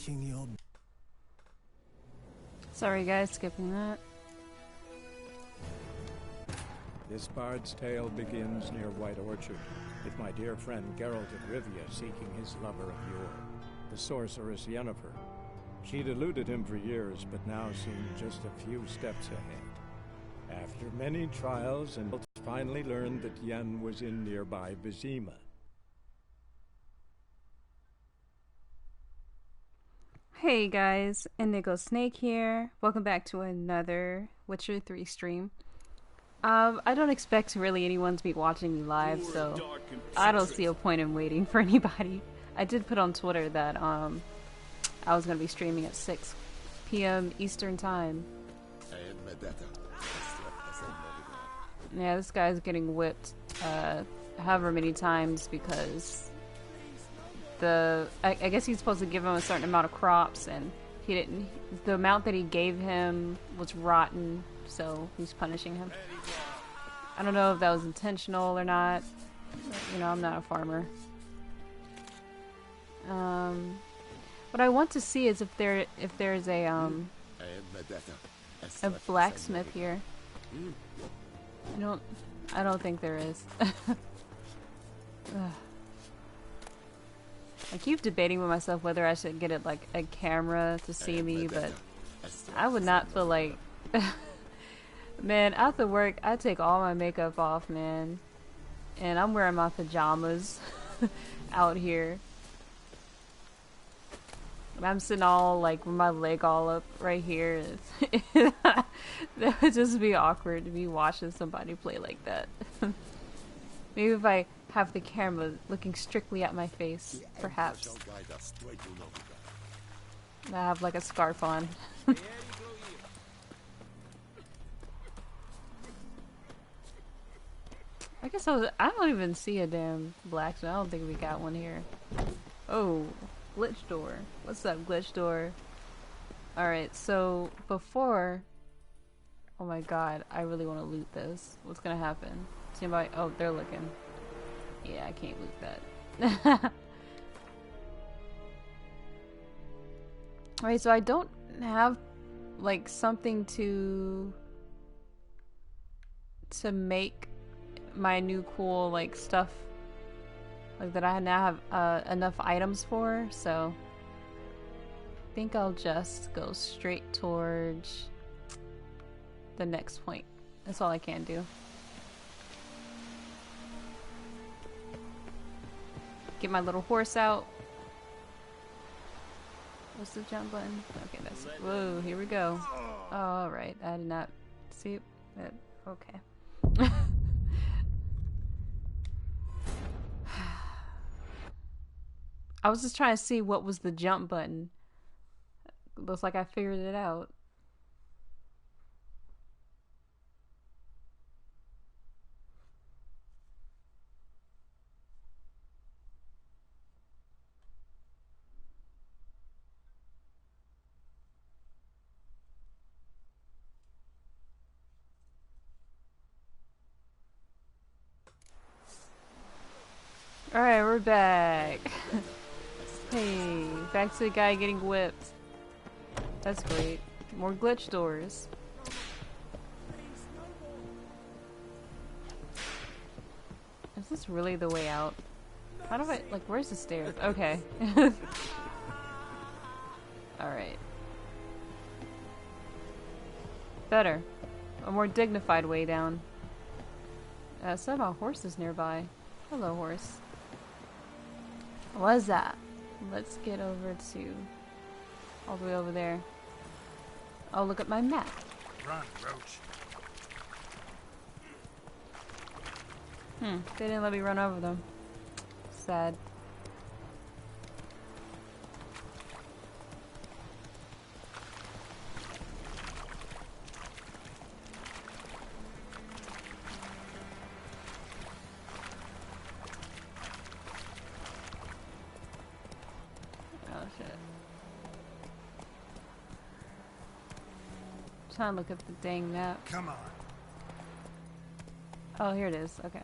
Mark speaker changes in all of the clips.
Speaker 1: making your...
Speaker 2: Sorry guys, skipping that.
Speaker 3: This bard's tale begins near White Orchard, with my dear friend Geralt of Rivia seeking his lover of yore, the sorceress Yennefer. She'd eluded him for years, but now seemed just a few steps ahead. After many trials, and finally learned that Yen was in nearby Emphysema.
Speaker 2: Hey guys, Indigo Snake here. Welcome back to another Witcher 3 stream. I don't expect really anyone to be watching me live, so I don't see a point in waiting for anybody. I did put on Twitter that I was going to be streaming at 6 p.m. Eastern Time. Yeah, this guy's getting whipped however many times because I guess he's supposed to give him a certain amount of crops, and he didn't. The amount that he gave him was rotten, so he's punishing him. I don't know if that was intentional or not. But, you know, I'm not a farmer. What I want to see is if there's a blacksmith here. I don't think there is. I keep debating with myself whether I should get it like a camera to see me, but I would not feel like... Man, after work, I take all my makeup off, man. And I'm wearing my pajamas out here. I'm sitting all like with my leg all up right here. That would just be awkward to be watching somebody play like that. Maybe if I have the camera looking strictly at my face, perhaps. I have like a scarf on. I guess I don't even see a damn blacksmith. I don't think we got one here. Oh, glitch door. What's up, glitch door? Alright, so before... Oh my god, I really want to loot this. What's gonna happen? See anybody? Oh, they're looking. Yeah, I can't loot that. Alright, so I don't have like something to make my new cool like stuff like that I now have enough items for, so I think I'll just go straight towards the next point. That's all I can do. Get my little horse out. What's the jump button? Okay, that's it. Whoa, here we go. Alright, I did not see it. Okay. I was just trying to see what was the jump button. Looks like I figured it out. Alright, we're back. Hey, back to the guy getting whipped. That's great. More glitch doors. Is this really the way out? How do I, like, where's the stairs? Okay. Alright. Better. A more dignified way down. Somehow horses nearby. Hello, horse. What is that? Let's get over to all the way over there. Oh, look at my map.
Speaker 1: Run, Roach.
Speaker 2: They didn't let me run over them. Sad. Trying to look at the dang map.
Speaker 1: Come on.
Speaker 2: Oh, here it is. Okay.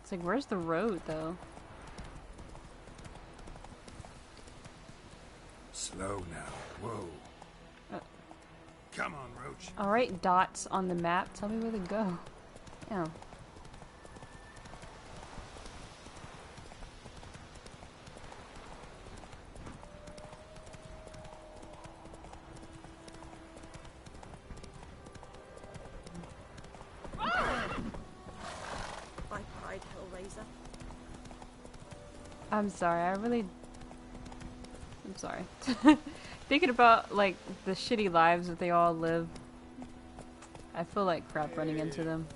Speaker 2: It's like, where's the road, though?
Speaker 1: Slow now. Whoa. Come on, Roach.
Speaker 2: Alright, dots on the map. Tell me where to go. Yeah. I'm sorry, I'm sorry. Thinking about, like, the shitty lives that they all live, I feel like crap running into them.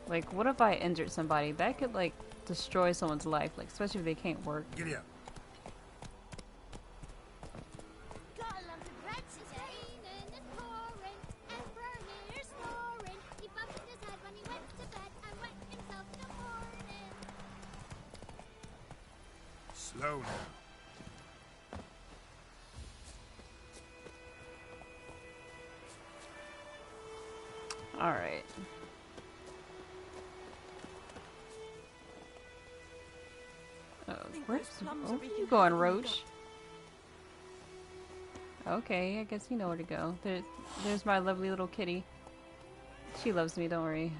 Speaker 2: Like, what if I injured somebody? That could, like, destroy someone's life, like, especially if they can't work.
Speaker 1: Giddy up. Slow now.
Speaker 2: Alright. Where's you going, Roach? Okay, I guess you know where to go. There's my lovely little kitty. She loves me, don't worry.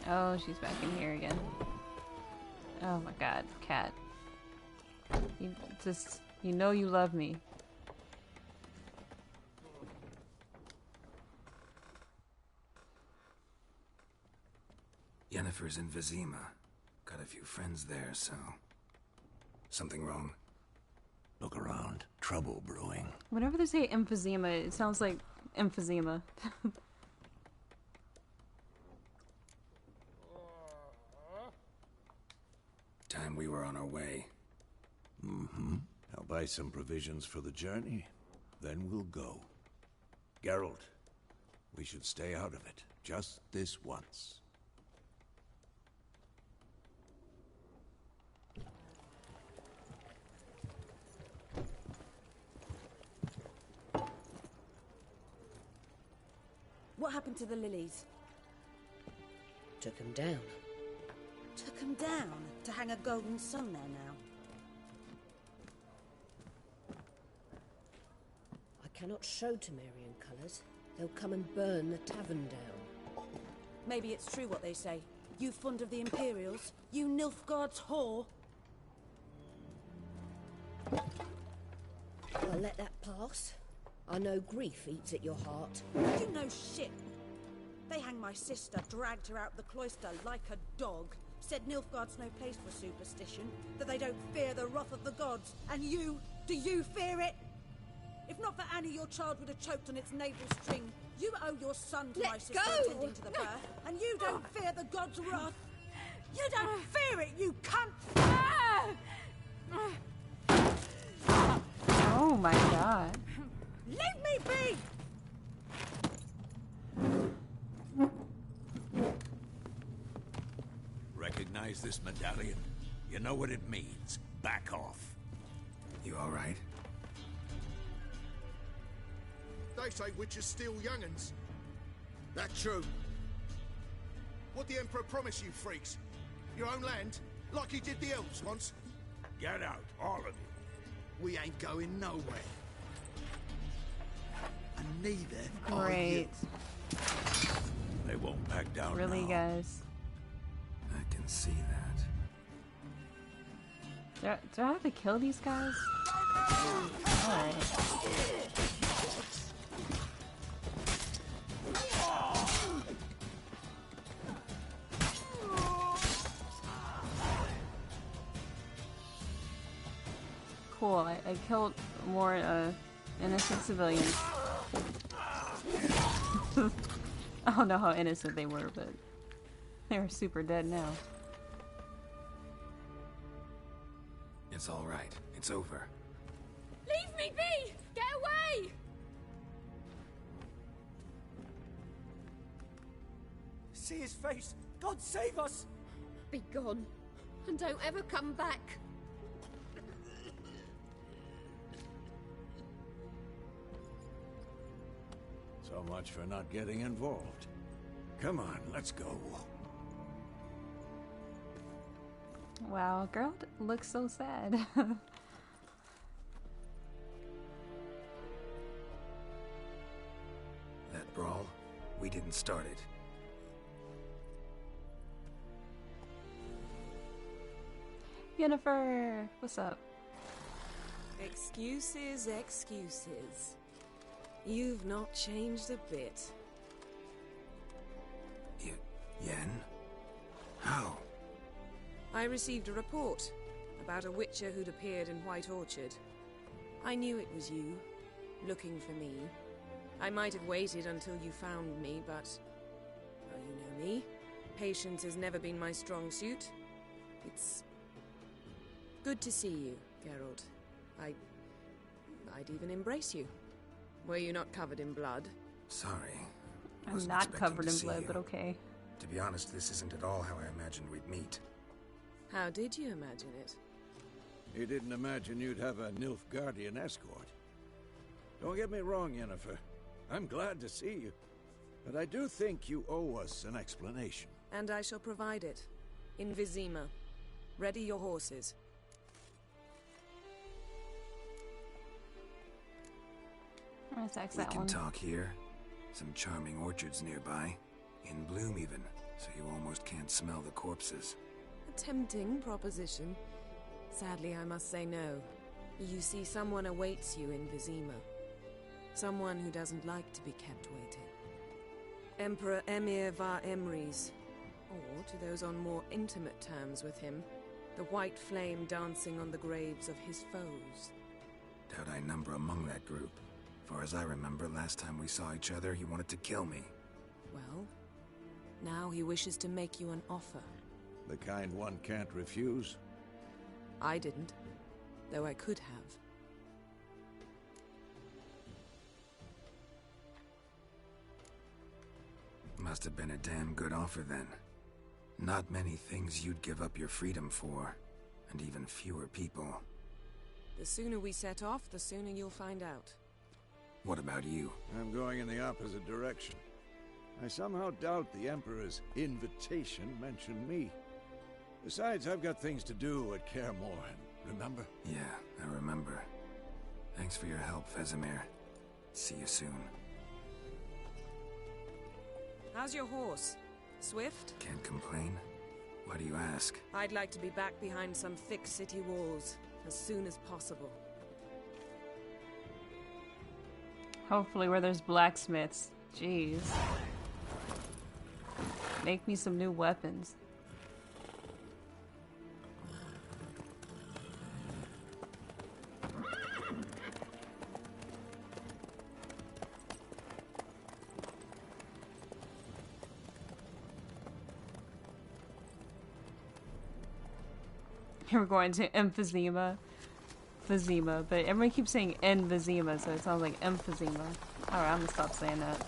Speaker 2: Oh, she's back in here again. Oh my god, cat. You know you love me.
Speaker 1: Yennefer's Emphysema. Got a few friends there, so... Something wrong?
Speaker 4: Look around. Trouble brewing.
Speaker 2: Whenever they say emphysema, it sounds like emphysema.
Speaker 1: Time we were on our way.
Speaker 4: Mm-hmm. I'll buy some provisions for the journey. Then we'll go. Geralt, we should stay out of it. Just this once.
Speaker 5: What happened to the lilies?
Speaker 6: Took him down.
Speaker 5: Took them down to hang a golden sun there now.
Speaker 6: I cannot show Temerian colours. They'll come and burn the tavern down.
Speaker 5: Maybe it's true what they say. You fond of the Imperials? You Nilfgaard's whore?
Speaker 6: I'll let that pass. I know grief eats at your heart.
Speaker 5: You know shit. They hanged my sister, dragged her out the cloister like a dog. Said Nilfgaard's no place for superstition, that they don't fear the wrath of the gods. And you, do you fear it? If not for Annie, your child would have choked on its navel string. You owe your son to my sister attending to the birth, and you don't fear the gods' wrath. You don't fear it, you cunt!
Speaker 2: Oh my god.
Speaker 5: Leave me be!
Speaker 4: Recognize this medallion? You know what it means. Back off.
Speaker 1: You alright?
Speaker 7: They say witches steal young'uns. That true? What the Emperor promised you freaks? Your own land? Like he did the elves once?
Speaker 4: Get out, all of you.
Speaker 7: We ain't going nowhere. And neither
Speaker 2: Great.
Speaker 4: They won't back down
Speaker 2: Really,
Speaker 4: now.
Speaker 2: guys?
Speaker 1: I can see that.
Speaker 2: Do I have to kill these guys? Alright. Cool, I killed more innocent civilians. I don't know how innocent they were, but they were super dead now.
Speaker 1: It's alright. It's over.
Speaker 8: Leave me be! Get away!
Speaker 9: See his face! God save us!
Speaker 8: Be gone, and don't ever come back.
Speaker 4: So much for not getting involved. Come on, let's go.
Speaker 2: Wow, girl looks so sad.
Speaker 1: we didn't start it.
Speaker 2: Yennefer, what's up?
Speaker 10: Excuses, excuses. You've not changed a bit.
Speaker 1: Yen? How?
Speaker 10: I received a report about a witcher who'd appeared in White Orchard. I knew it was you, looking for me. I might have waited until you found me, but... well, you know me. Patience has never been my strong suit. It's... good to see you, Geralt. I'd even embrace you. Were you not covered in blood?
Speaker 1: Sorry.
Speaker 2: I'm not covered in blood, but okay.
Speaker 1: To be honest, this isn't at all how I imagined we'd meet.
Speaker 10: How did you imagine it?
Speaker 4: You didn't imagine you'd have a Nilfgaardian escort. Don't get me wrong, Yennefer. I'm glad to see you. But I do think you owe us an explanation.
Speaker 10: And I shall provide it. In Emphysema. Ready your horses.
Speaker 2: Let's ask
Speaker 1: We
Speaker 2: that
Speaker 1: can
Speaker 2: one.
Speaker 1: talk here. Some charming orchards nearby. In bloom even, so you almost can't smell the corpses.
Speaker 10: A tempting proposition. Sadly, I must say no. You see, someone awaits you in Emphysema. Someone who doesn't like to be kept waiting. Emperor Emir var Emrys. Or, to those on more intimate terms with him, the white flame dancing on the graves of his foes.
Speaker 1: Doubt I number among that group. Far as I remember, last time we saw each other, he wanted to kill me.
Speaker 10: Well, now he wishes to make you an offer.
Speaker 4: The kind one can't refuse?
Speaker 10: I didn't, though I could have.
Speaker 1: Must have been a damn good offer then. Not many things you'd give up your freedom for, and even fewer people.
Speaker 10: The sooner we set off, the sooner you'll find out.
Speaker 1: What about you?
Speaker 4: I'm going in the opposite direction. I somehow doubt the Emperor's invitation mentioned me. Besides, I've got things to do at Kaer Morhen, remember?
Speaker 1: Yeah, I remember. Thanks for your help, Vesemir. See you soon.
Speaker 10: How's your horse? Swift?
Speaker 1: Can't complain. Why do you ask?
Speaker 10: I'd like to be back behind some thick city walls as soon as possible.
Speaker 2: Hopefully where there's blacksmiths. Jeez. Make me some new weapons. We're going to Emphysema. Emphysema, but everybody keeps saying Emphysema, so it sounds like Emphysema. Alright, I'm gonna stop saying that.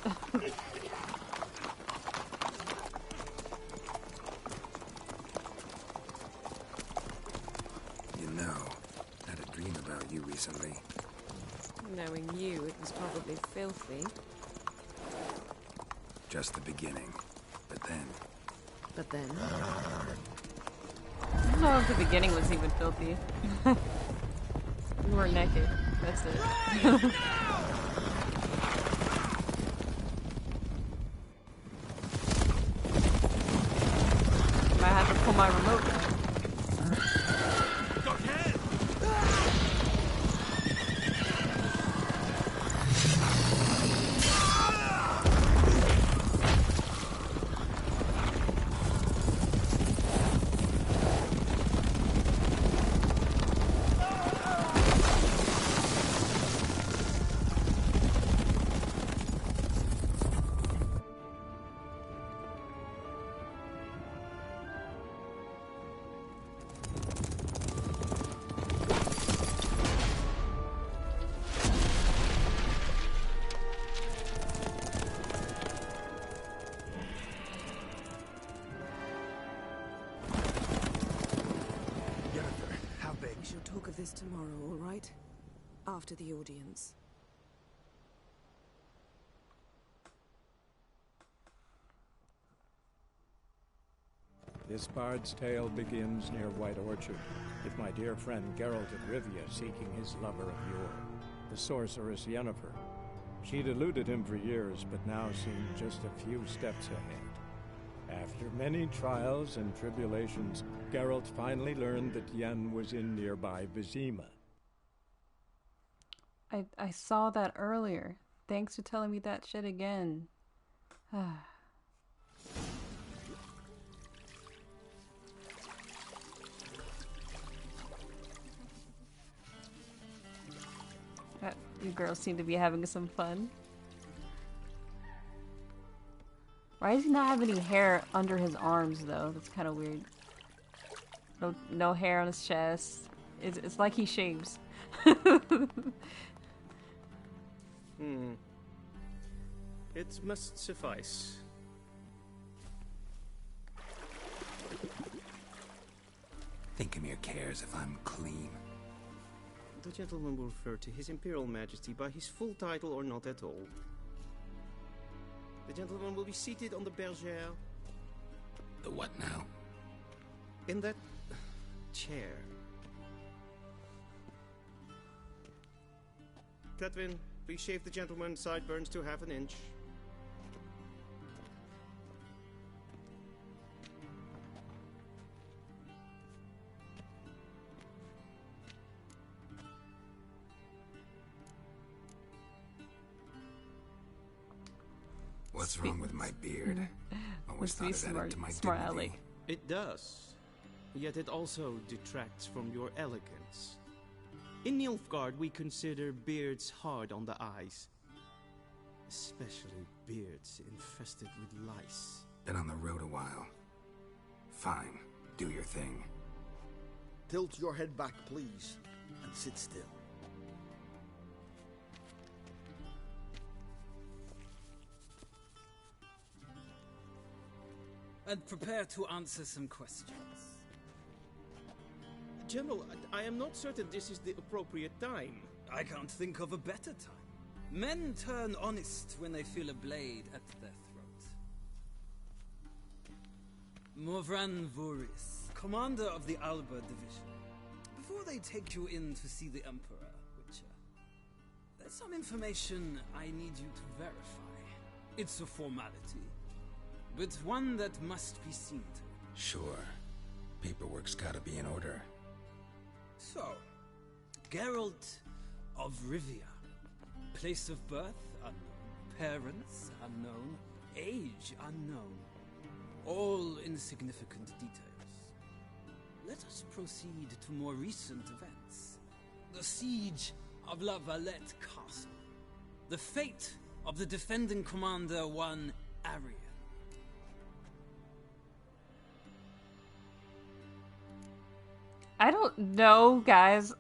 Speaker 1: You know, I had a dream about you recently.
Speaker 10: Knowing you, it was probably filthy.
Speaker 1: Just the beginning. But then...
Speaker 10: But then...
Speaker 2: I don't know if the beginning was even filthy. We were naked. That's it. Might have to pull my remote.
Speaker 10: This tomorrow, all right? After the audience.
Speaker 3: This bard's tale begins near White Orchard, with my dear friend Geralt of Rivia seeking his lover of yore, the sorceress Yennefer. She'd eluded him for years, but now seemed just a few steps ahead. After many trials and tribulations, Geralt finally learned that Yen was in nearby Vizima.
Speaker 2: I saw that earlier. Thanks for telling me that shit again. You girls seem to be having some fun. Why does he not have any hair under his arms, though? That's kind of weird. No hair on his chest. It's like he shaves.
Speaker 11: It must suffice.
Speaker 1: Thinkamere cares if I'm clean.
Speaker 11: The gentleman will refer to His Imperial Majesty by his full title or not at all. The gentleman will be seated on the bergère.
Speaker 1: The what now?
Speaker 11: In that chair. Cletwin, please shave the gentleman's sideburns to half an inch.
Speaker 1: What's wrong with my beard? Always thought it added to my dignity.
Speaker 11: It does. Yet it also detracts from your elegance. In Nilfgaard, we consider beards hard on the eyes. Especially beards infested with lice.
Speaker 1: Been on the road a while. Fine. Do your thing.
Speaker 7: Tilt your head back, please, and sit still.
Speaker 12: And prepare to answer some questions.
Speaker 11: General, I am not certain this is the appropriate time.
Speaker 12: I can't think of a better time. Men turn honest when they feel a blade at their throat. Morvran Voris, commander of the Alba Division. Before they take you in to see the Emperor, Witcher, there's some information I need you to verify. It's a formality, but one that must be seen to.
Speaker 1: Sure. Paperwork's gotta be in order.
Speaker 12: So, Geralt of Rivia. Place of birth unknown. Parents unknown. Age unknown. All insignificant details. Let us proceed to more recent events. The siege of La Valette Castle. The fate of the defending commander, one Arian.
Speaker 2: I don't know, guys.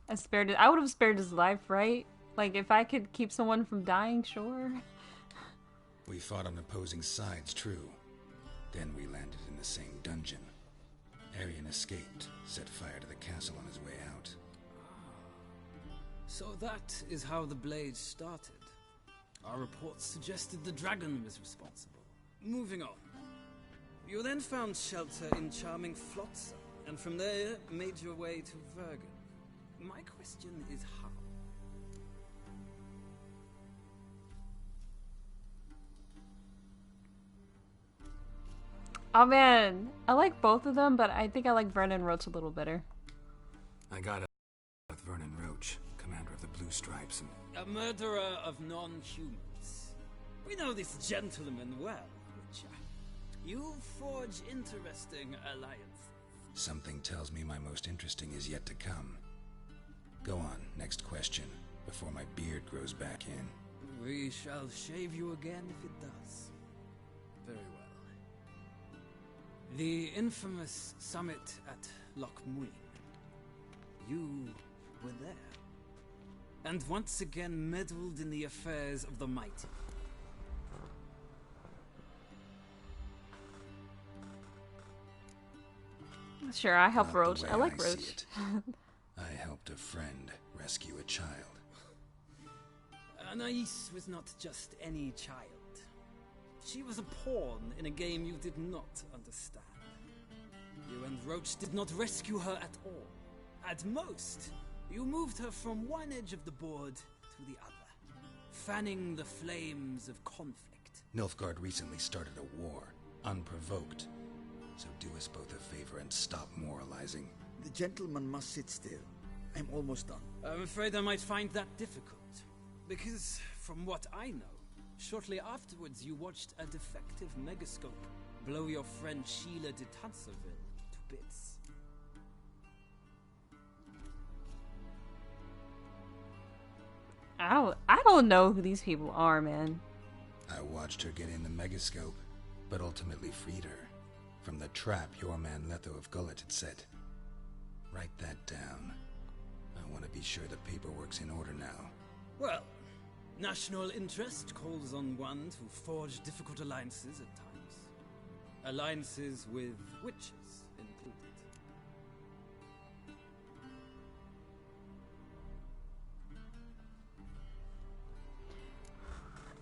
Speaker 2: I would have spared his life, right? Like, if I could keep someone from dying, sure.
Speaker 1: We fought on opposing sides, true. Then we landed in the same dungeon. Arian escaped, set fire to the castle on his way out.
Speaker 12: So that is how the blade started. Our reports suggested the dragon was responsible. Moving on. You then found shelter in charming Flotsam, and from there made your way to Vergen. My question is how?
Speaker 2: Oh man, I like both of them, but I think I like Vernon Roach a little better.
Speaker 1: I got it with Vernon Roach, commander of the Blue Stripes, and...
Speaker 12: A murderer of non-humans. We know this gentleman well, Witcher. You forge interesting alliances.
Speaker 1: Something tells me my most interesting is yet to come. Go on, next question, before my beard grows back in.
Speaker 12: We shall shave you again if it does. Very well. The infamous summit at Loch Muin. You were there. And once again meddled in the affairs of the mighty.
Speaker 2: Sure, I help
Speaker 1: Not
Speaker 2: Roach.
Speaker 1: the way
Speaker 2: I like
Speaker 1: see
Speaker 2: Roach.
Speaker 1: it. I helped a friend rescue a child.
Speaker 12: Anais was not just any child. She was a pawn in a game you did not understand. You and Roach did not rescue her at all. At most, you moved her from one edge of the board to the other, fanning the flames of conflict.
Speaker 1: Nilfgaard recently started a war, unprovoked. So do us both a favor and stop moralizing.
Speaker 13: The gentleman must sit still. I'm almost done.
Speaker 12: I'm afraid I might find that difficult. Because, from what I know, shortly afterwards you watched a defective megascope blow your friend Sheila de Tanserville to bits.
Speaker 2: I don't know who these people are, man.
Speaker 1: I watched her get in the megascope, but ultimately freed her from the trap your man Letho of Gullet had set. Write that down. I want to be sure the paperwork's in order now.
Speaker 12: Well, national interest calls on one to forge difficult alliances at times. Alliances with witches included.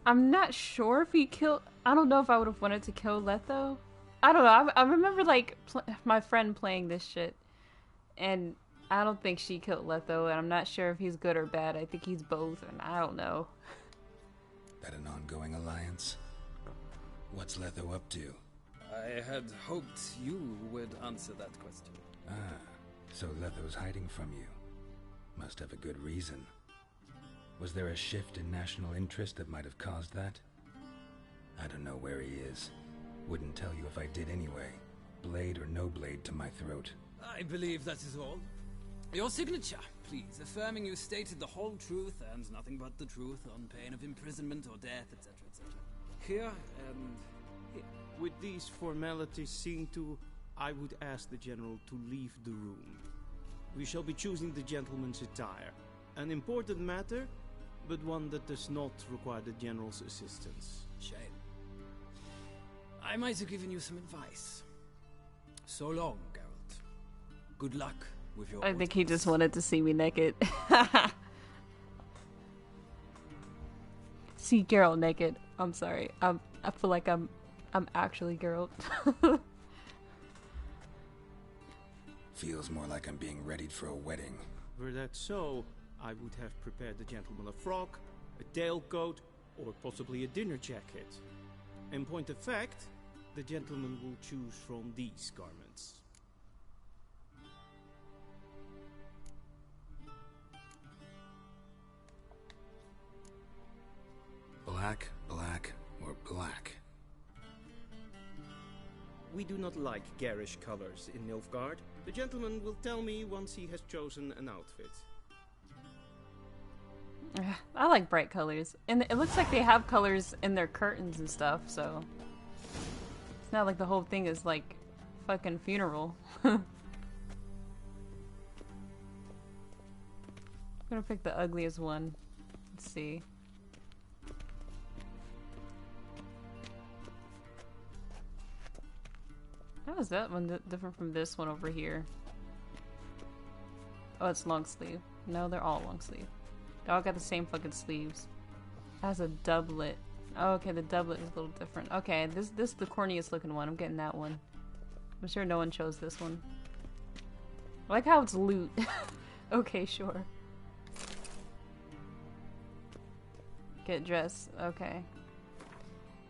Speaker 2: I'm not sure if he killed... I don't know if I would have wanted to kill Letho. I don't know. I remember, like, my friend playing this shit. And I don't think she killed Letho. And I'm not sure if he's good or bad. I think he's both. And I don't know.
Speaker 1: That an ongoing alliance? What's Letho up to?
Speaker 12: I had hoped you would answer that question.
Speaker 1: Ah, so Letho's hiding from you. Must have a good reason. Was there a shift in national interest that might have caused that? I don't know where he is. Wouldn't tell you if I did anyway. Blade or no blade to my throat.
Speaker 12: I believe that is all. Your signature, please, affirming you stated the whole truth and nothing but the truth on pain of imprisonment or death, etc., etc. Here and here.
Speaker 11: With these formalities seen to, I would ask the General to leave the room. We shall be choosing the gentleman's attire. An important matter, but one that does not require the General's assistance.
Speaker 12: Shame. I might have given you some advice. So long, Geralt. Good luck with your...
Speaker 2: I think he just wanted to see me naked. See Geralt naked. I'm sorry. I feel like I'm actually Geralt.
Speaker 1: Feels more like I'm being readied for a wedding.
Speaker 11: Were that so, I would have prepared the gentleman a frock, a tailcoat, or possibly a dinner jacket. In point of fact, the gentleman will choose from these garments.
Speaker 1: Black, black, or black?
Speaker 11: We do not like garish colors in Nilfgaard. The gentleman will tell me once he has chosen an outfit.
Speaker 2: I like bright colors. And it looks like they have colors in their curtains and stuff, so... It's not like the whole thing is like fucking funeral. I'm gonna pick the ugliest one. Let's see. How is that one different from this one over here? Oh, it's long sleeve. No, they're all long sleeve. They all got the same fucking sleeves. It has a doublet. Oh, okay, the doublet is a little different. Okay, this is the corniest looking one. I'm getting that one. I'm sure no one chose this one. I like how it's loot. Okay, sure. Get dressed. Okay.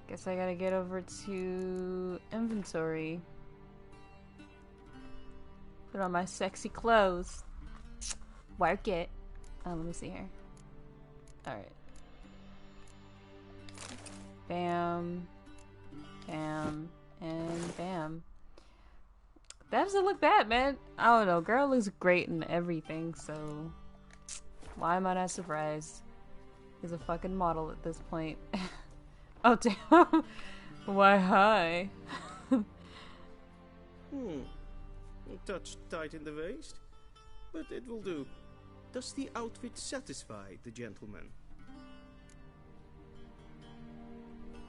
Speaker 2: Guess I gotta get over to inventory. Put on my sexy clothes. Work it. Oh, let me see here. Alright. Bam. Bam. And bam. That doesn't look bad, man. I don't know. Girl looks great in everything, so... Why am I not surprised? He's a fucking model at this point. Oh, damn. Why, hi.
Speaker 11: A touch tight in the waist, but it will do. Does the outfit satisfy the gentleman?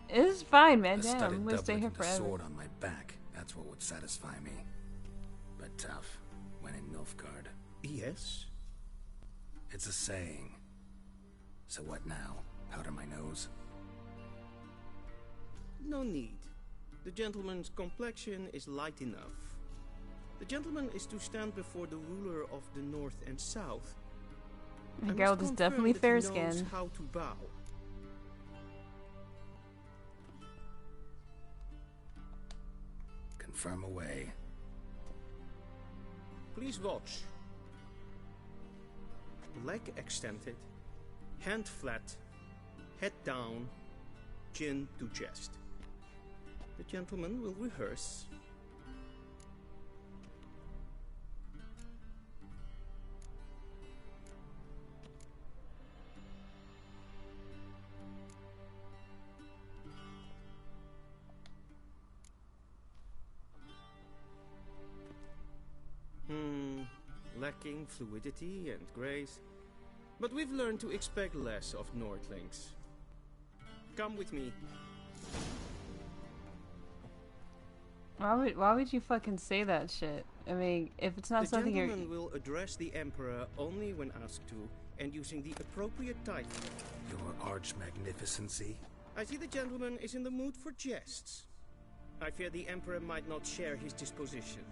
Speaker 2: It's fine, man.
Speaker 1: A
Speaker 2: Damn,
Speaker 1: studded
Speaker 2: I'm gonna stay here
Speaker 1: doublet and a
Speaker 2: forever.
Speaker 1: sword on my back. That's what would satisfy me. But tough when in Nilfgaard.
Speaker 11: Yes?
Speaker 1: It's a saying. So what now? Powder my nose?
Speaker 11: No need. The gentleman's complexion is light enough. The gentleman is to stand before the ruler of the North and South.
Speaker 2: Geralt is definitely fair-skinned.
Speaker 11: He knows how to bow.
Speaker 1: Confirm away.
Speaker 11: Please watch. Leg extended, hand flat, head down, chin to chest. The gentleman will rehearse. Lacking fluidity and grace, but we've learned to expect less of Nordlings. Come with me.
Speaker 2: Why would you fucking say that shit? I mean, if it's not something you're...
Speaker 11: The gentleman will address the Emperor only when asked to, and using the appropriate title.
Speaker 1: Your arch-magnificency?
Speaker 11: I see the gentleman is in the mood for jests. I fear the Emperor might not share his disposition.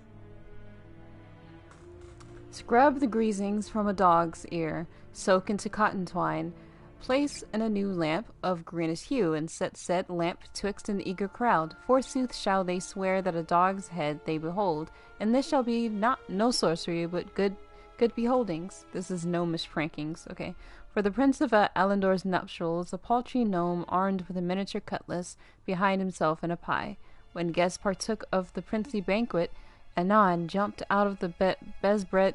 Speaker 2: Scrub the greasings from a dog's ear, soak into cotton twine, place in a new lamp of greenish hue, and set said lamp twixt an eager crowd. Forsooth shall they swear that a dog's head they behold, and this shall be no sorcery, but good beholdings. This is gnomish prankings, okay. For the Prince of Alandor's nuptials, a paltry gnome armed with a miniature cutlass behind himself and a pie. When guests partook of the princely banquet, anon jumped out of the Bezabred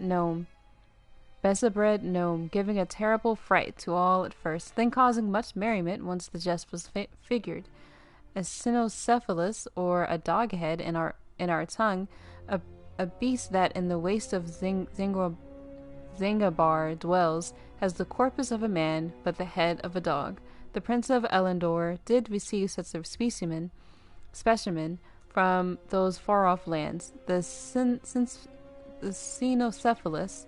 Speaker 2: gnome, giving a terrible fright to all at first, then causing much merriment once the jest was figured. A cynocephalus, or a dog head in our tongue, a beast that in the waste of Zangabar dwells, has the corpus of a man, but the head of a dog. The Prince of Elandor did receive such a specimen from those far-off lands. The cynocephalus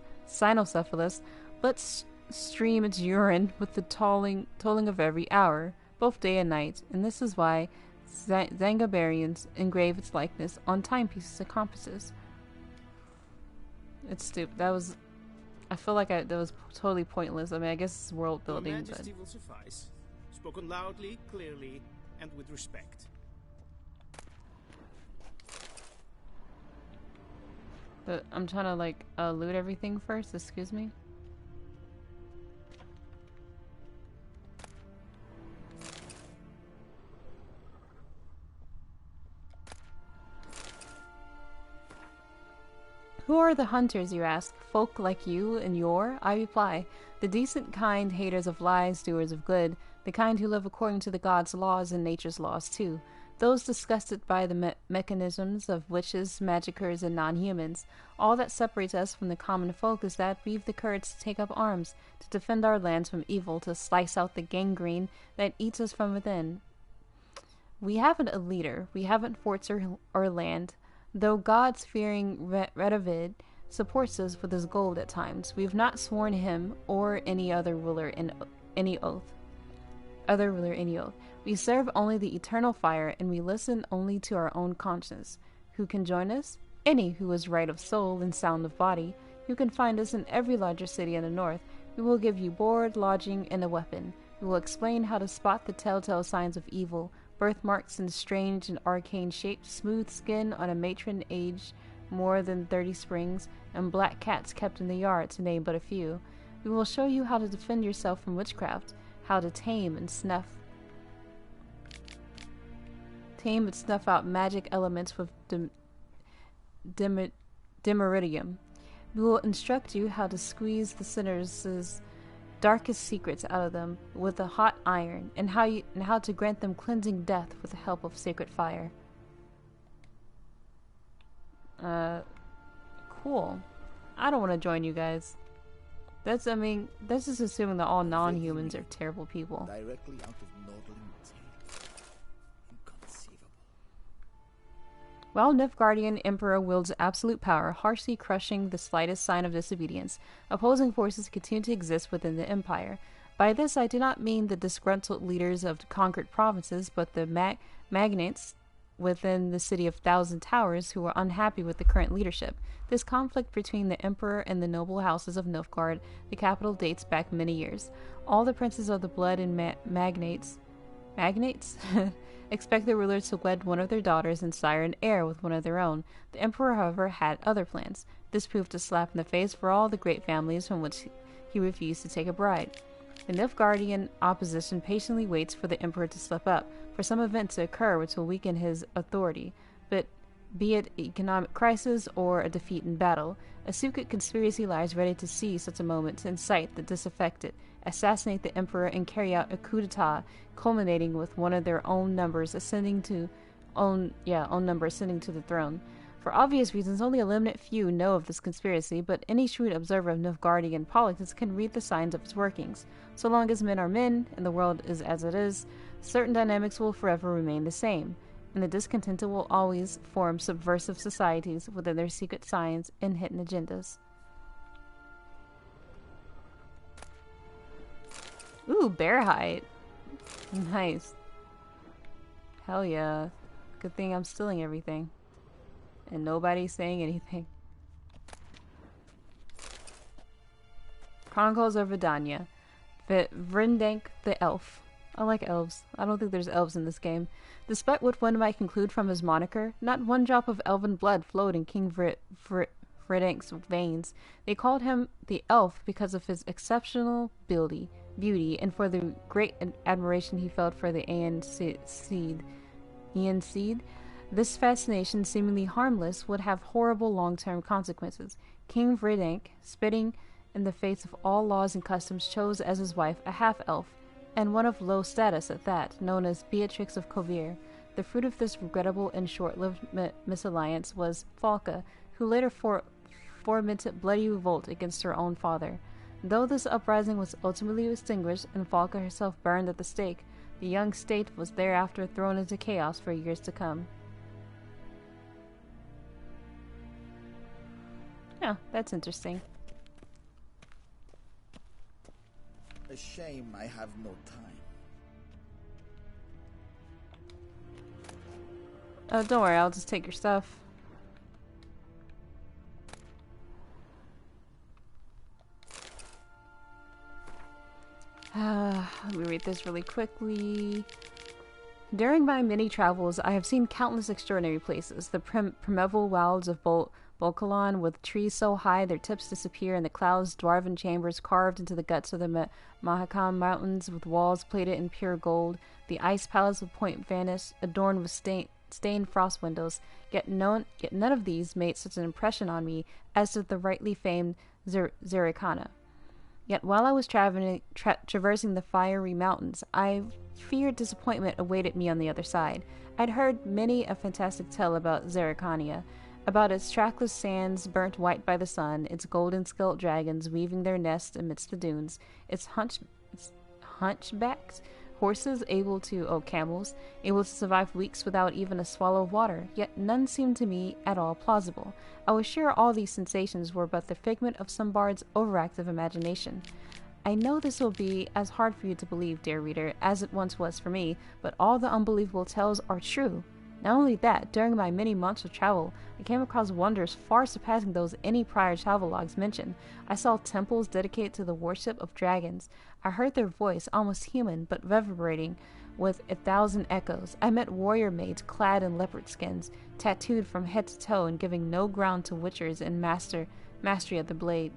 Speaker 2: lets stream its urine with the tolling of every hour, both day and night, and this is why Zangabarians engrave its likeness on timepieces and compasses. It's stupid. I feel like that was totally pointless. I mean, I guess it's world building,
Speaker 11: Your Majesty will suffice. Spoken loudly, clearly, and with respect.
Speaker 2: But I'm trying to, like, loot everything first. Excuse me. Who are the hunters, you ask? Folk like you and your? I reply, the decent, kind, haters of lies, doers of good, the kind who live according to the gods' laws and nature's laws, too. Those disgusted by the mechanisms of witches, magicers, and non-humans. All that separates us from the common folk is that we've the courage to take up arms, to defend our lands from evil, to slice out the gangrene that eats us from within. We haven't a leader, we haven't forts or land. Though God's fearing Redavid supports us with his gold at times, we have not sworn him or any other ruler in any oath. We serve only the eternal fire, and we listen only to our own conscience. Who can join us? Any who is right of soul and sound of body. You can find us in every larger city in the north. We will give you board, lodging, and a weapon. We will explain how to spot the telltale signs of evil, birthmarks in strange and arcane shapes, smooth skin on a matron aged more than 30 springs, and black cats kept in the yard, to name but a few. We will show you how to defend yourself from witchcraft, how to tame and snuff out magic elements with dimeridium. We will instruct you how to squeeze the sinners' darkest secrets out of them with a hot iron, and how to grant them cleansing death with the help of sacred fire. Cool. I don't want to join you guys. That's just assuming that all non-humans are terrible people.
Speaker 13: Directly out of Nordling tale. Inconceivable.
Speaker 2: While Nilfgaardian Emperor wields absolute power, harshly crushing the slightest sign of disobedience, opposing forces continue to exist within the Empire. By this I do not mean the disgruntled leaders of conquered provinces, but the magnates within the city of Thousand Towers who were unhappy with the current leadership. This conflict between the emperor and the noble houses of Nilfgaard, the capital, dates back many years. All the princes of the blood and magnates expect their rulers to wed one of their daughters and sire an heir with one of their own. The emperor, however, had other plans. This proved a slap in the face for all the great families from which he refused to take a bride. The Nilfgaardian opposition patiently waits for the emperor to slip up, for some event to occur which will weaken his authority, but be it economic crisis or a defeat in battle, a secret conspiracy lies ready to seize such a moment to incite the disaffected, assassinate the emperor, and carry out a coup d'etat, culminating with one of their own numbers ascending to the throne. For obvious reasons, only a limited few know of this conspiracy, but any shrewd observer of Nilfgaardian politics can read the signs of its workings. So long as men are men, and the world is as it is, certain dynamics will forever remain the same, and the discontented will always form subversive societies within their secret signs and hidden agendas. Ooh, bear hide. Nice. Hell yeah. Good thing I'm stealing everything. And nobody's saying anything. Chronicles of Vidania. Vrindank the Elf. I like elves. I don't think there's elves in this game. Despite what one might conclude from his moniker, not one drop of elven blood flowed in King Vrindank's veins. They called him the Elf because of his exceptional beauty, and for the great admiration he felt for the Aeon Seed. This fascination, seemingly harmless, would have horrible long-term consequences. King Vrindank, spitting in the face of all laws and customs, chose as his wife a half-elf, and one of low status at that, known as Beatrix of Kovir. The fruit of this regrettable and short-lived misalliance was Falca, who later fomented bloody revolt against her own father. Though this uprising was ultimately extinguished and Falca herself burned at the stake, the young state was thereafter thrown into chaos for years to come. Oh, that's interesting.
Speaker 13: A shame I have no time.
Speaker 2: Oh, don't worry, I'll just take your stuff. Let me read this really quickly. During my many travels, I have seen countless extraordinary places. The primeval wilds of Bolkalan, with trees so high their tips disappear in the clouds, dwarven chambers carved into the guts of the Mahakam Mountains with walls plated in pure gold, the ice palace of Point Vanish, adorned with stained frost windows. Yet none of these made such an impression on me as did the rightly famed Zerikana. Yet while I was traversing the fiery mountains, I feared disappointment awaited me on the other side. I'd heard many a fantastic tale about Zerikania, about its trackless sands burnt white by the sun, its golden-scaled dragons weaving their nests amidst the dunes, its hunchbacks, camels, able to survive weeks without even a swallow of water, yet none seemed to me at all plausible. I was sure all these sensations were but the figment of some bard's overactive imagination. I know this will be as hard for you to believe, dear reader, as it once was for me, but all the unbelievable tales are true. Not only that, during my many months of travel, I came across wonders far surpassing those any prior travelogues mentioned. I saw temples dedicated to the worship of dragons. I heard their voice, almost human, but reverberating with 1,000 echoes. I met warrior maids clad in leopard skins, tattooed from head to toe and giving no ground to witchers in mastery of the blade.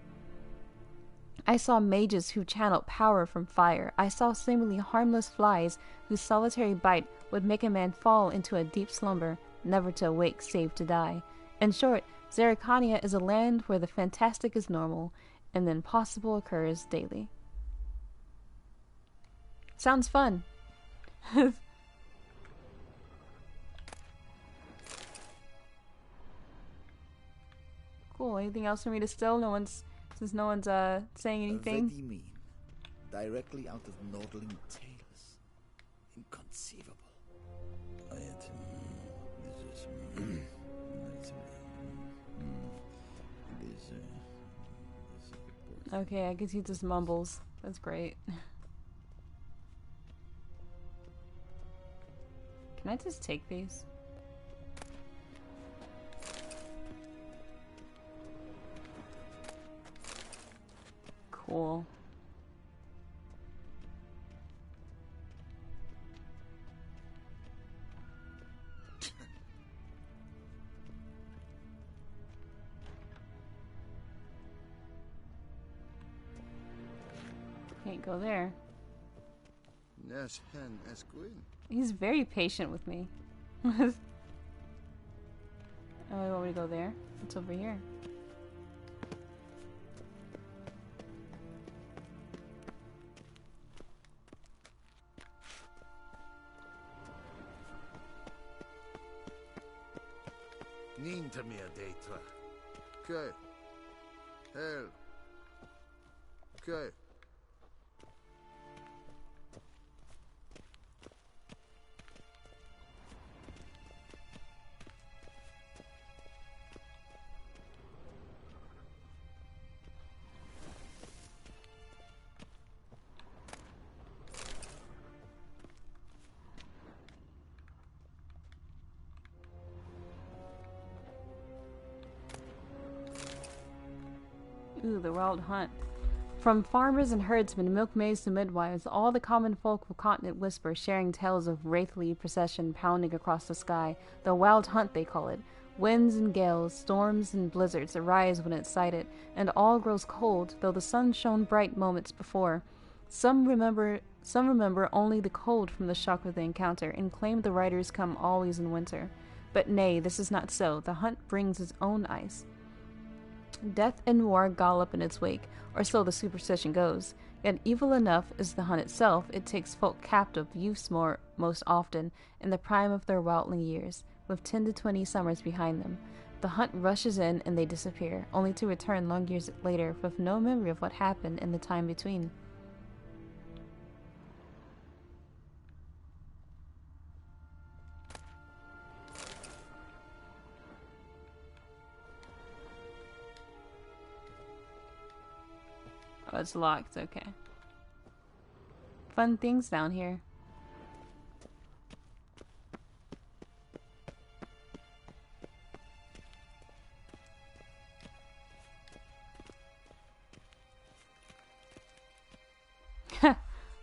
Speaker 2: I saw mages who channeled power from fire. I saw seemingly harmless flies whose solitary bite would make a man fall into a deep slumber, never to awake save to die. In short, Zerikania is a land where the fantastic is normal and the impossible occurs daily. Sounds fun. Cool. Anything else for me to steal? Since no one's saying anything.
Speaker 13: Already mean. Directly out of Nordling tales. Inconceivable.
Speaker 2: Okay, I guess he just mumbles. That's great. Can I just take these? Cool. Can't go there. He's very patient with me. Oh, you want me to go there? What's over here?
Speaker 13: Niente mia deitra. Okay. Hell. Okay.
Speaker 2: Ooh, the wild hunt. From farmers and herdsmen, milkmaids to midwives, all the common folk of continent whisper, sharing tales of wraithly procession pounding across the sky. The wild hunt, they call it. Winds and gales, storms and blizzards arise when it's sighted, and all grows cold, though the sun shone bright moments before. Some remember only the cold from the shock of the encounter, and claim the riders come always in winter. But nay, this is not so. The hunt brings its own ice. Death and war gallop in its wake, or so the superstition goes. Yet evil enough is the hunt itself, it takes folk captive, youths most often, in the prime of their wildling years, with 10 to 20 summers behind them. The hunt rushes in and they disappear, only to return long years later with no memory of what happened in the time between. Oh, it's locked, okay. Fun things down here.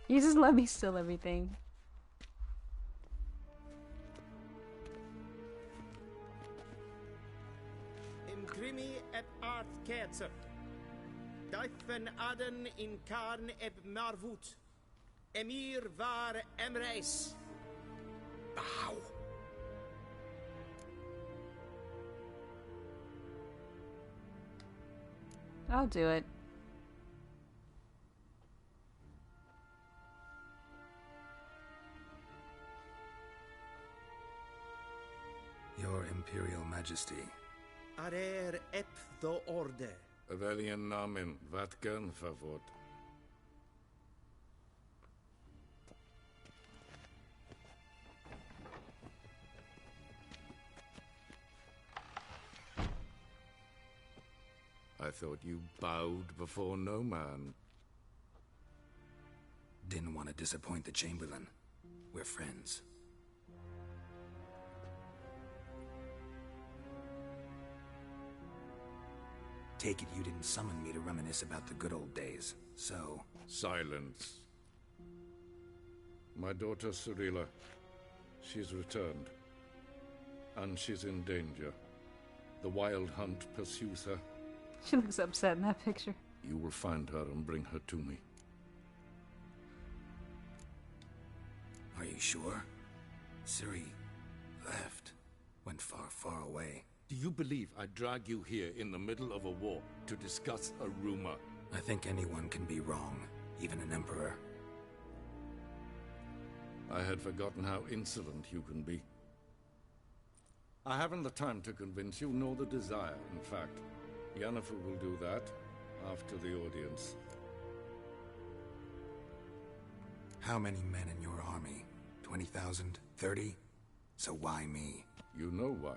Speaker 2: You just let me steal everything.
Speaker 11: Imprimi et art ketzer. Duifen aden in karn eb marvoet. Emir var emreis.
Speaker 4: Bow.
Speaker 2: I'll do it.
Speaker 1: Your Imperial Majesty.
Speaker 11: Arer ep the orde.
Speaker 4: Welchen Namen, wat gern verwort? I thought you bowed before no man.
Speaker 1: Didn't want to disappoint the Chamberlain. We're friends. Take it you didn't summon me to reminisce about the good old days, so...
Speaker 4: Silence. My daughter Cyrilla, she's returned. And she's in danger. The wild hunt pursues her.
Speaker 2: She looks upset in that picture.
Speaker 4: You will find her and bring her to me.
Speaker 1: Are you sure? Ciri left. Went far, far away.
Speaker 4: Do you believe I drag you here in the middle of a war to discuss a rumor?
Speaker 1: I think anyone can be wrong, even an emperor.
Speaker 4: I had forgotten how insolent you can be. I haven't the time to convince you, nor the desire, in fact. Yennefer will do that after the audience.
Speaker 1: How many men in your army? 20,000? 30? So why me?
Speaker 4: You know why.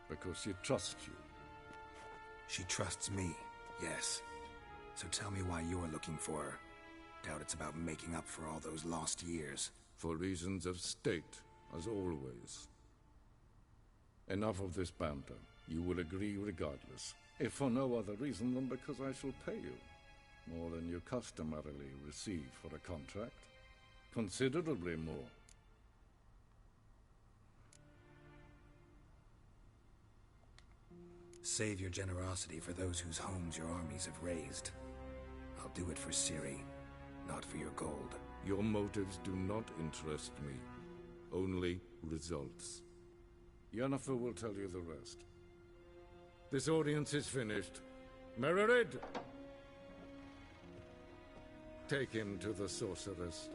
Speaker 4: Because she trusts you.
Speaker 1: She trusts me, yes. So tell me why you're looking for her. Doubt it's about making up for all those lost years.
Speaker 4: For reasons of state, as always. Enough of this banter. You will agree regardless. If for no other reason than because I shall pay you. More than
Speaker 14: you customarily receive for a contract. Considerably more.
Speaker 1: Save your generosity for those whose homes your armies have razed. I'll do it for Ciri, not for your gold.
Speaker 14: Your motives do not interest me. Only results. Yennefer will tell you the rest. This audience is finished. Mererid! Take him to the sorceress.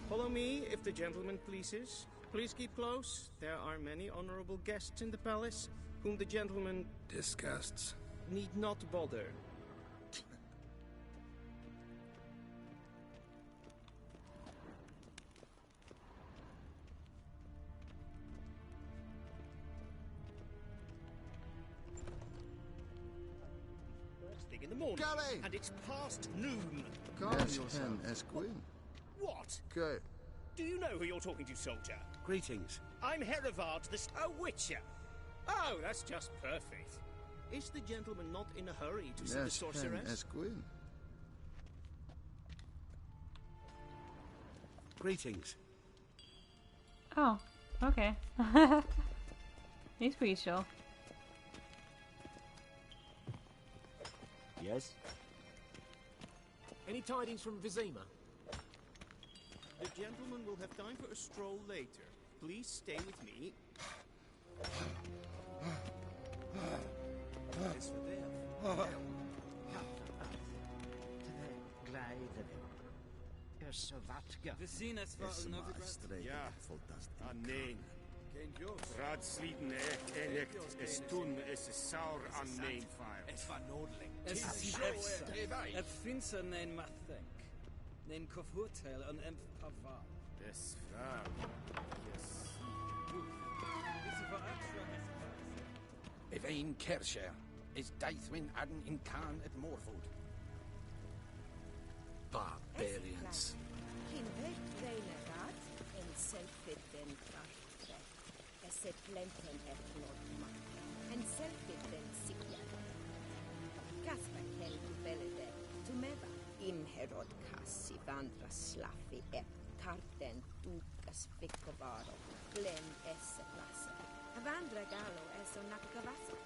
Speaker 11: Follow me, if the gentleman pleases. Please keep close. There are many honorable guests in the palace, whom the gentleman...
Speaker 1: disgusts.
Speaker 11: ...need not bother. First thing in the morning,
Speaker 7: Gary!
Speaker 11: and it's past noon.
Speaker 7: Calm yourself. Esquin.
Speaker 11: What?
Speaker 7: Okay.
Speaker 11: Do you know who you're talking to, soldier?
Speaker 15: Greetings.
Speaker 11: I'm Herivard, a witcher. Oh, that's just perfect. Is the gentleman not in a hurry to see the sorceress?
Speaker 7: Esquin.
Speaker 15: Greetings.
Speaker 2: Oh, okay. He's pretty chill.
Speaker 9: Yes? Any tidings from Vizima?
Speaker 11: The gentleman will have time for a stroll later. Please stay with me.
Speaker 13: Is for them.
Speaker 12: Vecinas van Novigrad.
Speaker 11: Ja, nee. Raadsleden elect is toen is saur aan mijn fire.
Speaker 12: Es war Nordling. Es finster nein Mathenk. Nein Kofurteil an Empfaval.
Speaker 11: Des Frau. Yes.
Speaker 15: Evain Kersher is Daithwin Adden in Khan at Morfold. Barbarians.
Speaker 6: Kinvek Reinegard en Selfit den Kraftre. Eset Lenten et Nordma. En Selfit den Sikya. Kasper Kel Velede. Tumeva. Inherod Kassi Vandra Slaffi et Tarten Dukas Vikovaro. Glen Esse Plasse. Vandra Gallo Esso Nakavasa.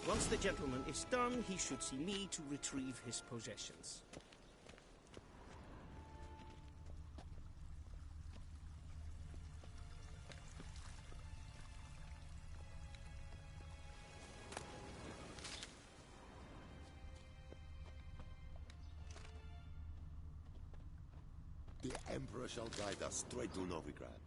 Speaker 11: Once the gentleman is done, he should see me to retrieve his possessions.
Speaker 4: The Emperor shall guide us straight to Novigrad.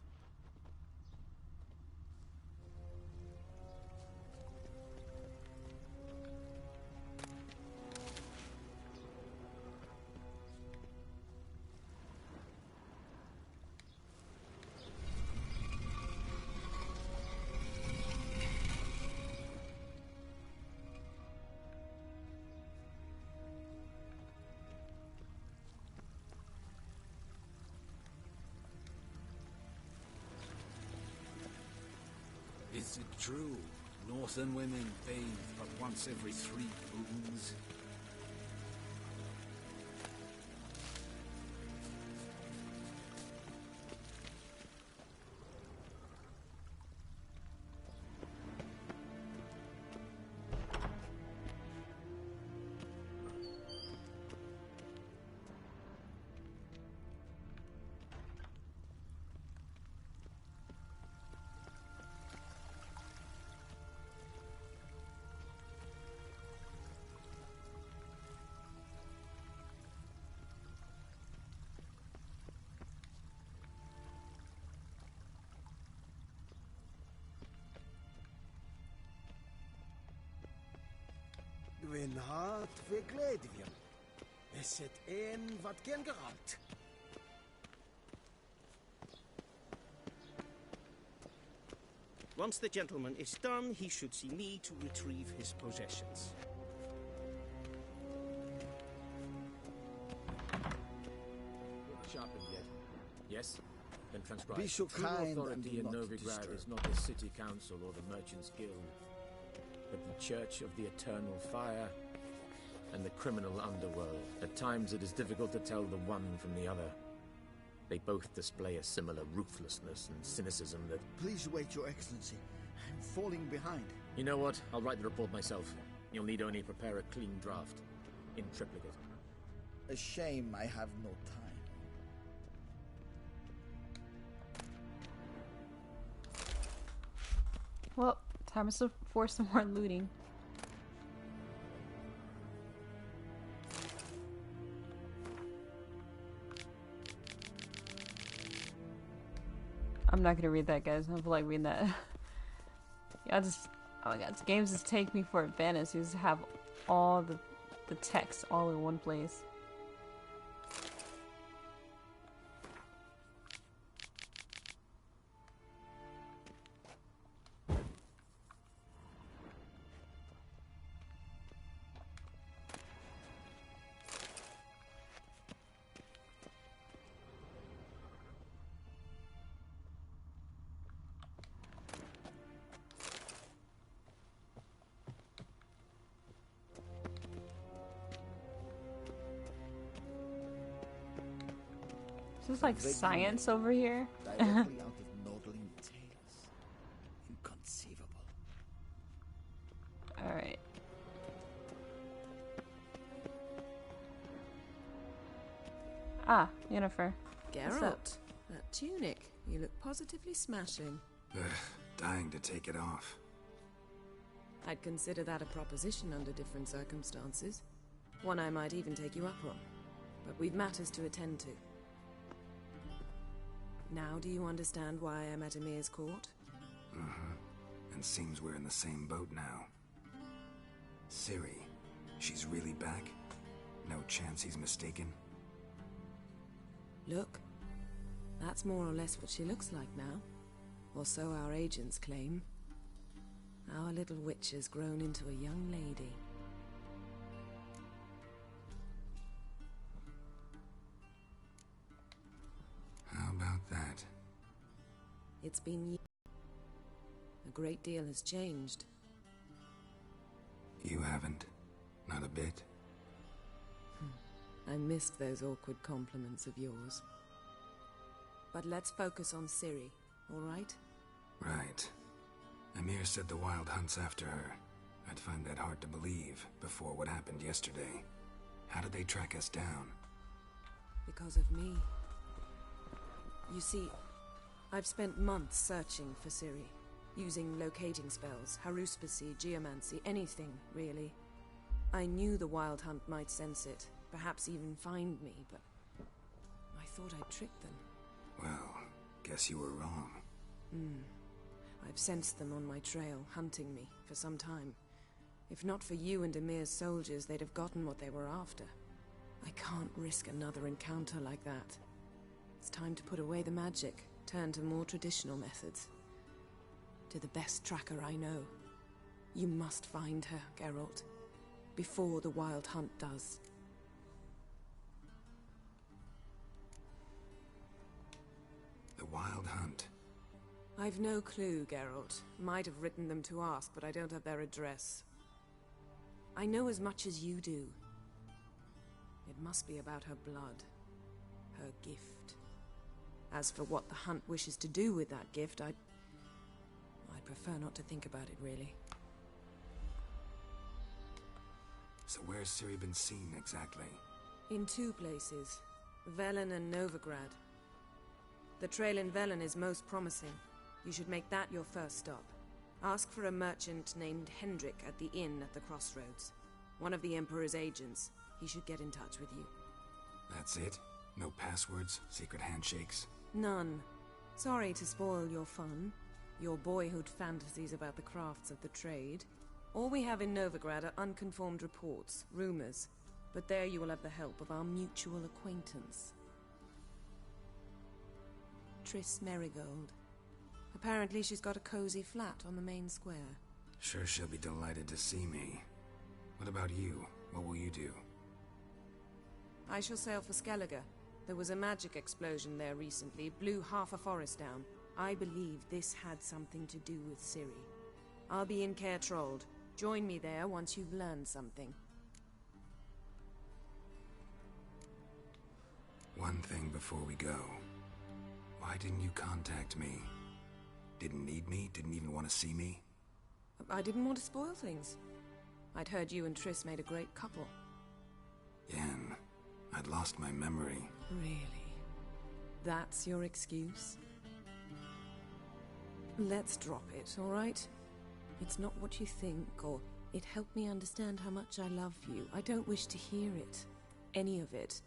Speaker 15: Is it true? Northern women bathe but once every 3 moons?
Speaker 9: Gwyn hart fe gledfion. Eset wat gen geralt.
Speaker 11: Once the gentleman is done, he should see me to retrieve his possessions.
Speaker 16: sharpened yet. Yes? Then transcribe.
Speaker 13: Be so
Speaker 16: True
Speaker 13: kind
Speaker 16: authority in
Speaker 13: and not
Speaker 16: Novigrad
Speaker 13: disturb.
Speaker 16: is not the city council or the merchants' guild, but the Church of the Eternal Fire and the criminal underworld. At times it is difficult to tell the one from the other. They both display a similar ruthlessness and cynicism that...
Speaker 13: Please wait, Your Excellency. I'm falling behind.
Speaker 16: You know what? I'll write the report myself. You'll need only prepare a clean draft. In triplicate.
Speaker 13: A shame I have no time.
Speaker 2: Well, time for some more looting. I'm not gonna read that, guys. I don't feel like reading that. Yeah, oh my god, this games just take me for a fantasy. Just have all the text all in one place. This is like science over here.
Speaker 13: Directly out of Nordling tales. Inconceivable.
Speaker 2: Alright. Ah, Yennefer.
Speaker 10: Geralt, that tunic. You look positively smashing.
Speaker 1: Ugh, dying to take it off.
Speaker 10: I'd consider that a proposition under different circumstances. One I might even take you up on. But we've matters to attend to. Now do you understand why I'm at Emir's court?
Speaker 1: Mm-hmm. And seems we're in the same boat now. Ciri, she's really back? No chance he's mistaken?
Speaker 10: Look, that's more or less what she looks like now. Or so our agents claim. Our little witch has grown into a young lady.
Speaker 1: How about that?
Speaker 10: It's been years. A great deal has changed.
Speaker 1: You haven't? Not a bit?
Speaker 10: I missed those awkward compliments of yours. But let's focus on Ciri, all right?
Speaker 1: Right. Emir said the Wild Hunt's after her. I'd find that hard to believe before what happened yesterday. How did they track us down?
Speaker 10: Because of me. You see, I've spent months searching for Ciri, using locating spells, haruspicy, geomancy, anything, really. I knew the Wild Hunt might sense it, perhaps even find me, but I thought I'd tricked them.
Speaker 1: Well, guess you were wrong.
Speaker 10: I've sensed them on my trail, hunting me, for some time. If not for you and Emir's soldiers, they'd have gotten what they were after. I can't risk another encounter like that. It's time to put away the magic, turn to more traditional methods. To the best tracker I know. You must find her, Geralt. Before the Wild Hunt does.
Speaker 1: The Wild Hunt?
Speaker 10: I've no clue, Geralt. Might have written them to ask, but I don't have their address. I know as much as you do. It must be about her blood. Her gift. As for what the Hunt wishes to do with that gift, I'd prefer not to think about it, really.
Speaker 1: So where's Ciri been seen, exactly?
Speaker 10: In two places. Velen and Novigrad. The trail in Velen is most promising. You should make that your first stop. Ask for a merchant named Hendrik at the inn at the crossroads. One of the Emperor's agents. He should get in touch with you.
Speaker 1: That's it? No passwords? Secret handshakes?
Speaker 10: None. Sorry to spoil your fun. Your boyhood fantasies about the crafts of the trade. All we have in Novigrad are unconformed reports, rumors. But there you will have the help of our mutual acquaintance. Triss Merigold. Apparently she's got a cozy flat on the main square.
Speaker 1: Sure she'll be delighted to see me. What about you? What will you do?
Speaker 10: I shall sail for Skellige. There was a magic explosion there recently, blew half a forest down. I believe this had something to do with Ciri. I'll be in Caer Trold. Join me there once you've learned something.
Speaker 1: One thing before we go. Why didn't you contact me? Didn't need me? Didn't even want to see me?
Speaker 10: I didn't want to spoil things. I'd heard you and Triss made a great couple.
Speaker 1: Yen, I'd lost my memory.
Speaker 10: Really? That's your excuse? Let's drop it, all right? It's not what you think, or it helped me understand how much I love you. I don't wish to hear it. Any of it.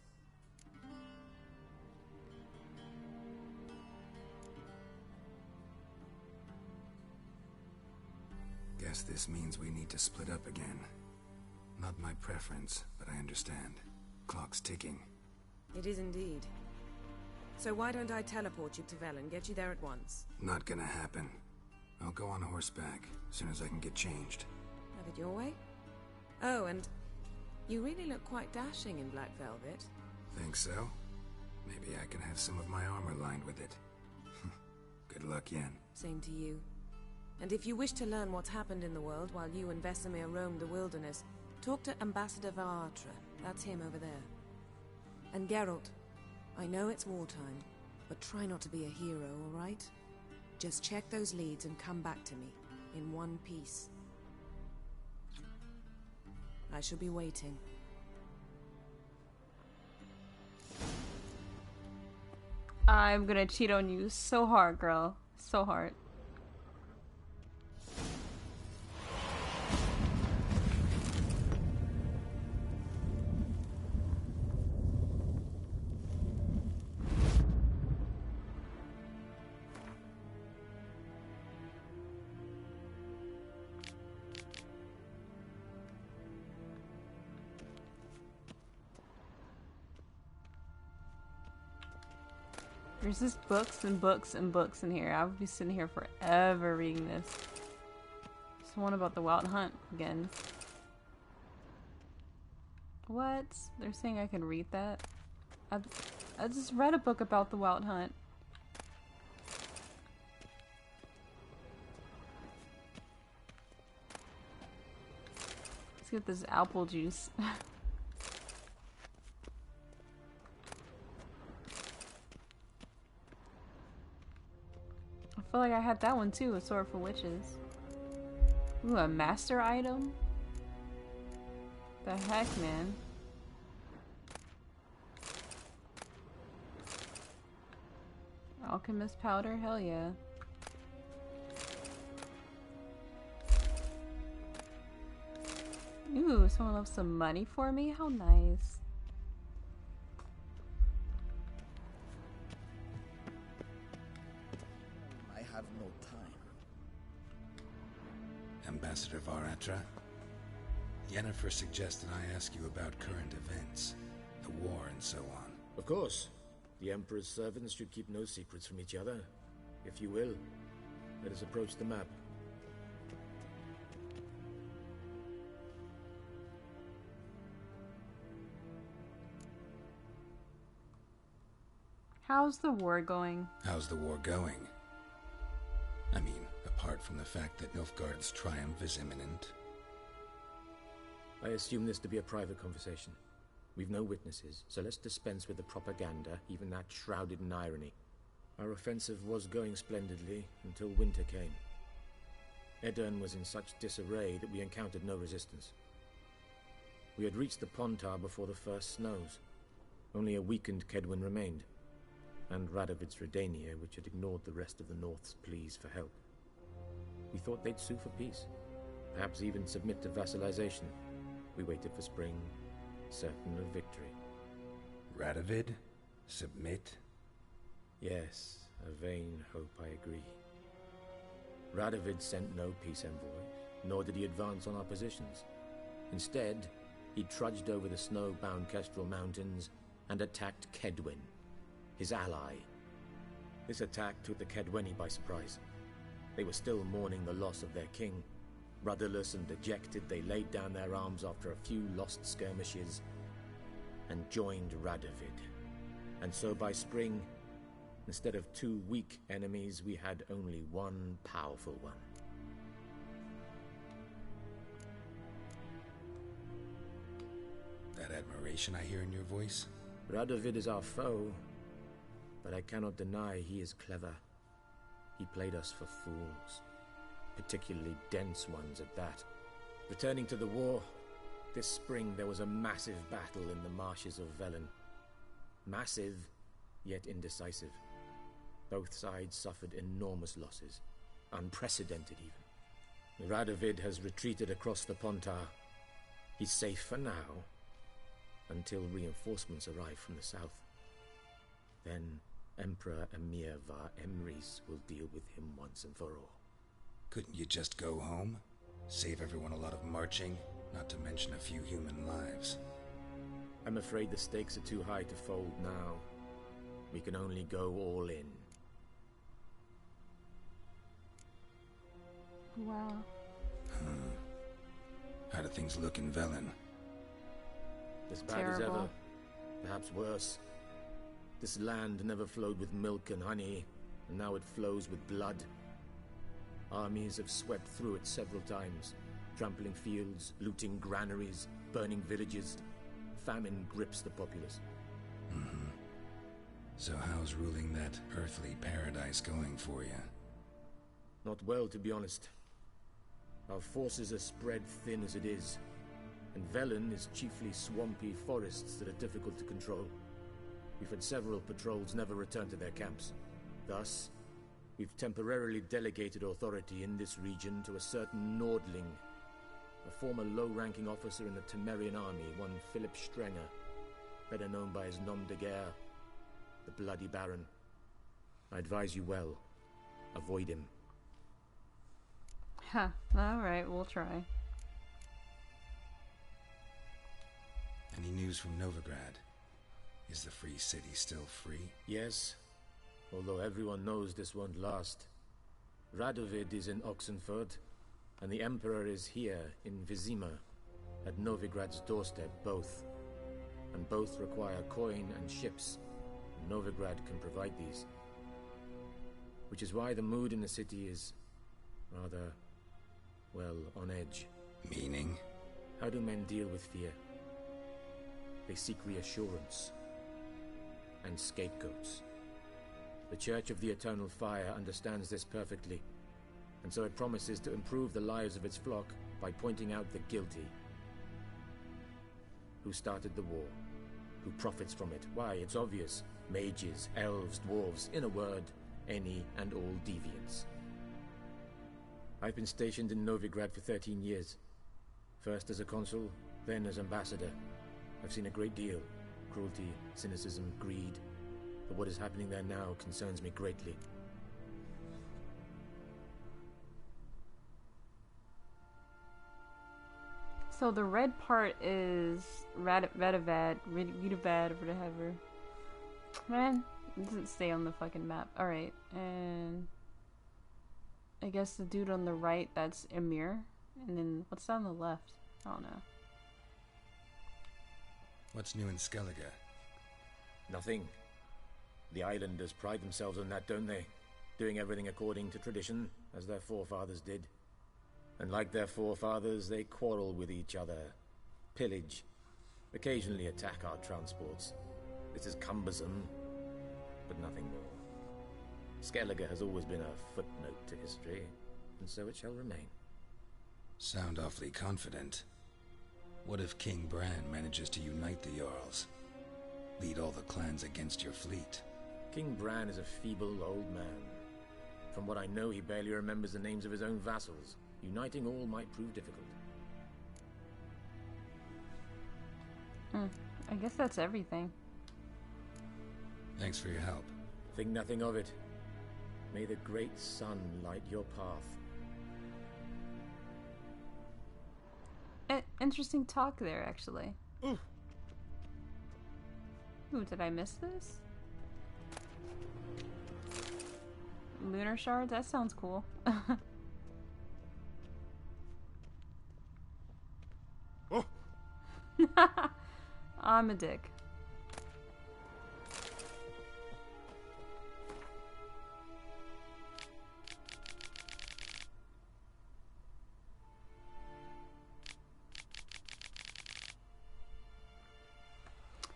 Speaker 1: Guess this means we need to split up again. Not my preference, but I understand. Clock's ticking.
Speaker 10: It is indeed. So why don't I teleport you to Vel and get you there at once?
Speaker 1: Not gonna happen. I'll go on horseback, as soon as I can get changed.
Speaker 10: Have it your way? Oh, and you really look quite dashing in black velvet.
Speaker 1: Think so? Maybe I can have some of my armor lined with it. Good luck, Yen.
Speaker 10: Same to you. And if you wish to learn what's happened in the world while you and Vesemir roamed the wilderness, talk to Ambassador Varatra. That's him over there. And Geralt, I know it's wartime, but try not to be a hero, all right? Just check those leads and come back to me, in one piece. I shall be waiting.
Speaker 2: I'm gonna cheat on you so hard, girl. So hard. There's just books and books and books in here. I would be sitting here forever reading this. There's one about the Wild Hunt again. What? They're saying I can read that? I just read a book about the Wild Hunt. Let's get this apple juice. I feel like I had that one too, a sword for witches. Ooh, a master item? The heck, man? Alchemist powder? Hell yeah. Ooh, someone left some money for me? How nice.
Speaker 13: Have no time.
Speaker 1: Ambassador Varatra, Yennefer suggested I ask you about current events, the war and so on.
Speaker 16: Of course. The Emperor's servants should keep no secrets from each other. If you will, let us approach the map.
Speaker 2: How's the war going?
Speaker 1: How's the war going? I mean, apart from the fact that Nilfgaard's triumph is imminent.
Speaker 16: I assume this to be a private conversation. We've no witnesses, so let's dispense with the propaganda, even that shrouded in irony. Our offensive was going splendidly until winter came. Edirn was in such disarray that we encountered no resistance. We had reached the Pontar before the first snows. Only a weakened Kedwin remained, and Radovid's Redania, which had ignored the rest of the North's pleas for help. We thought they'd sue for peace, perhaps even submit to vassalization. We waited for spring, certain of victory.
Speaker 1: Radovid? Submit?
Speaker 16: Yes, a vain hope, I agree. Radovid sent no peace envoy, nor did he advance on our positions. Instead, he trudged over the snow-bound Kestrel Mountains and attacked Kedwin, his ally. This attack took the Kedweni by surprise. They were still mourning the loss of their king. Rudderless and dejected, they laid down their arms after a few lost skirmishes and joined Radovid And so by spring, instead of 2 weak enemies, we had only one powerful one.
Speaker 1: That admiration I hear in your voice?
Speaker 16: Radovid is our foe, but I cannot deny he is clever. He played us for fools, particularly dense ones at that. Returning to the war, this spring there was a massive battle in the marshes of Velen. Massive, yet indecisive. Both sides suffered enormous losses, unprecedented even. Radovid has retreated across the Pontar. He's safe for now, until reinforcements arrive from the south. Then Emperor Emir var Emrys will deal with him once and for all.
Speaker 1: Couldn't you just go home? Save everyone a lot of marching, not to mention a few human lives.
Speaker 16: I'm afraid the stakes are too high to fold now. We can only go all in.
Speaker 2: Wow.
Speaker 1: How do things look in Velen?
Speaker 16: As bad as ever. Perhaps worse. This land never flowed with milk and honey, and now it flows with blood. Armies have swept through it several times, trampling fields, looting granaries, burning villages. Famine grips the populace.
Speaker 1: So how's ruling that earthly paradise going for you?
Speaker 16: Not well, to be honest. Our forces are spread thin as it is, and Velen is chiefly swampy forests that are difficult to control. We've had several patrols never return to their camps. Thus, we've temporarily delegated authority in this region to a certain Nordling, a former low-ranking officer in the Temerian army, one Philip Strenger, better known by his nom de guerre, the Bloody Baron. I advise you well. Avoid him.
Speaker 2: Huh. Alright, we'll try.
Speaker 1: Any news from Novigrad? Is the free city still free?
Speaker 16: Yes, although everyone knows this won't last. Radovid is in Oxenford, and the Emperor is here in Vizima, at Novigrad's doorstep, both. And both require coin and ships. Novigrad can provide these. Which is why the mood in the city is rather, well, on edge.
Speaker 1: Meaning?
Speaker 16: How do men deal with fear? They seek reassurance and scapegoats. The Church of the Eternal Fire understands this perfectly, and so it promises to improve the lives of its flock by pointing out the guilty. Who started the war? Who profits from it? Why, it's obvious. Mages, elves, dwarves, in a word, any and all deviants. I've been stationed in Novigrad for 13 years. First as a consul, then as ambassador. I've seen a great deal. Cruelty, cynicism, greed. But what is happening there now concerns me greatly.
Speaker 2: So the red part is Radovid, whatever. Man, it doesn't stay on the fucking map. Alright, and I guess the dude on the right, that's Emir. And then what's on the left? I don't know.
Speaker 1: What's new in Skellige?
Speaker 16: Nothing. The islanders pride themselves on that, don't they? Doing everything according to tradition, as their forefathers did. And like their forefathers, they quarrel with each other, pillage, occasionally attack our transports. This is cumbersome, but nothing more. Skellige has always been a footnote to history, and so it shall remain.
Speaker 1: Sound awfully confident. What if King Bran manages to unite the Jarls? Lead all the clans against your fleet?
Speaker 16: King Bran is a feeble old man. From what I know, he barely remembers the names of his own vassals. Uniting all might prove difficult.
Speaker 2: I guess that's everything.
Speaker 1: Thanks for your help.
Speaker 16: Think nothing of it. May the great sun light your path.
Speaker 2: Interesting talk there, actually. Ooh, did I miss this? Lunar shards? That sounds cool.
Speaker 1: Oh.
Speaker 2: I'm a dick.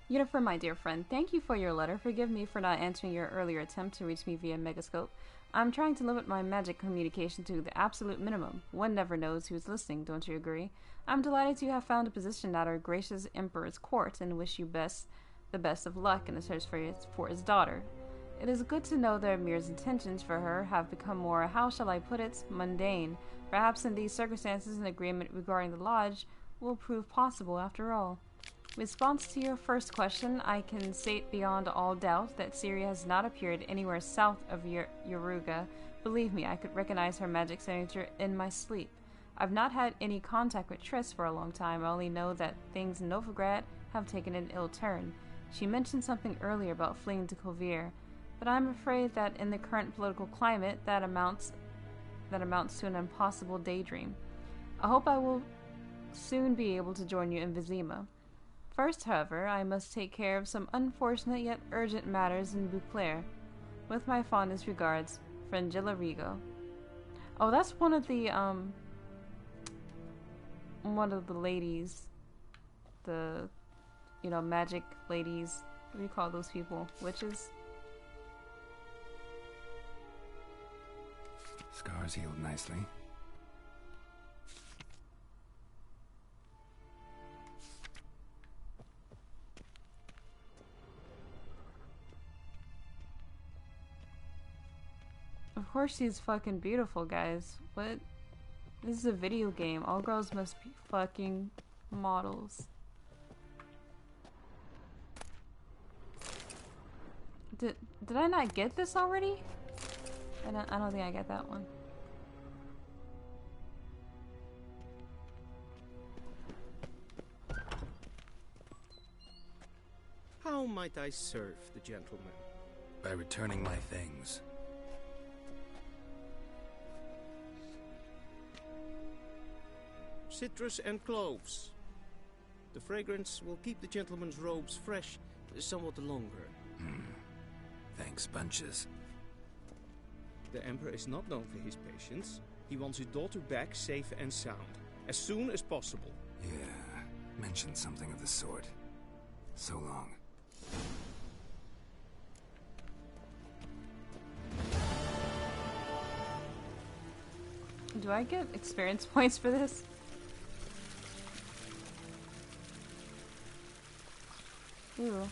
Speaker 2: Yennefer, my dear friend, thank you for your letter. Forgive me for not answering your earlier attempt to reach me via Megascope. I'm trying to limit my magic communication to the absolute minimum. One never knows who's listening, don't you agree? I'm delighted you have found a position at our gracious Emperor's court and wish you the best of luck in the search for his daughter. It is good to know that Amir's intentions for her have become more, how shall I put it, mundane. Perhaps in these circumstances an agreement regarding the lodge will prove possible after all. In response to your first question, I can state beyond all doubt that Ciri has not appeared anywhere south of Yaruga. Believe me, I could recognize her magic signature in my sleep. I've not had any contact with Triss for a long time. I only know that things in Novigrad have taken an ill turn. She mentioned something earlier about fleeing to Kovir, but I'm afraid that in the current political climate, that amounts to an impossible daydream. I hope I will soon be able to join you in Vizima. First, however, I must take care of some unfortunate yet urgent matters in Beauclair. With my fondest regards, Frangilla Rigo. Oh, that's one of the ladies. The, magic ladies. What do you call those people? Witches?
Speaker 1: Scars healed nicely.
Speaker 2: Of course she's fucking beautiful, guys. What? This is a video game. All girls must be fucking models. Did I not get this already? I don't think I get that one.
Speaker 11: How might I serve the gentleman?
Speaker 1: By returning my things.
Speaker 11: Citrus and cloves. The fragrance will keep the gentleman's robes fresh somewhat longer.
Speaker 1: Thanks, bunches.
Speaker 11: The Emperor is not known for his patience. He wants his daughter back safe and sound, as soon as possible.
Speaker 1: Yeah, mentioned something of the sort. So long.
Speaker 2: Do I get experience points for this? Ooh.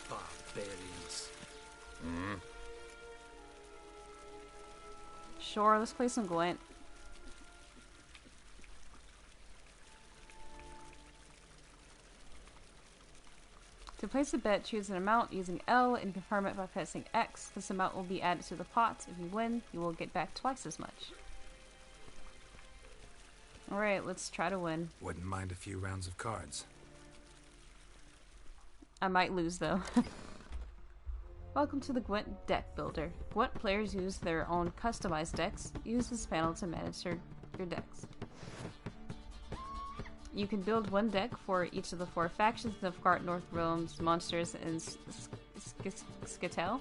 Speaker 15: Barbarians.
Speaker 2: Sure, let's play some Gwent. To place a bet, choose an amount using L and confirm it by pressing X. This amount will be added to the pot. If you win, you will get back twice as much. Alright, let's try to win.
Speaker 1: Wouldn't mind a few rounds of cards.
Speaker 2: I might lose, though. Welcome to the Gwent Deck Builder. Gwent players use their own customized decks. Use this panel to manage your decks. You can build one deck for each of the 4 factions of Nilfgaard, North Realms, Monsters, and Scytale?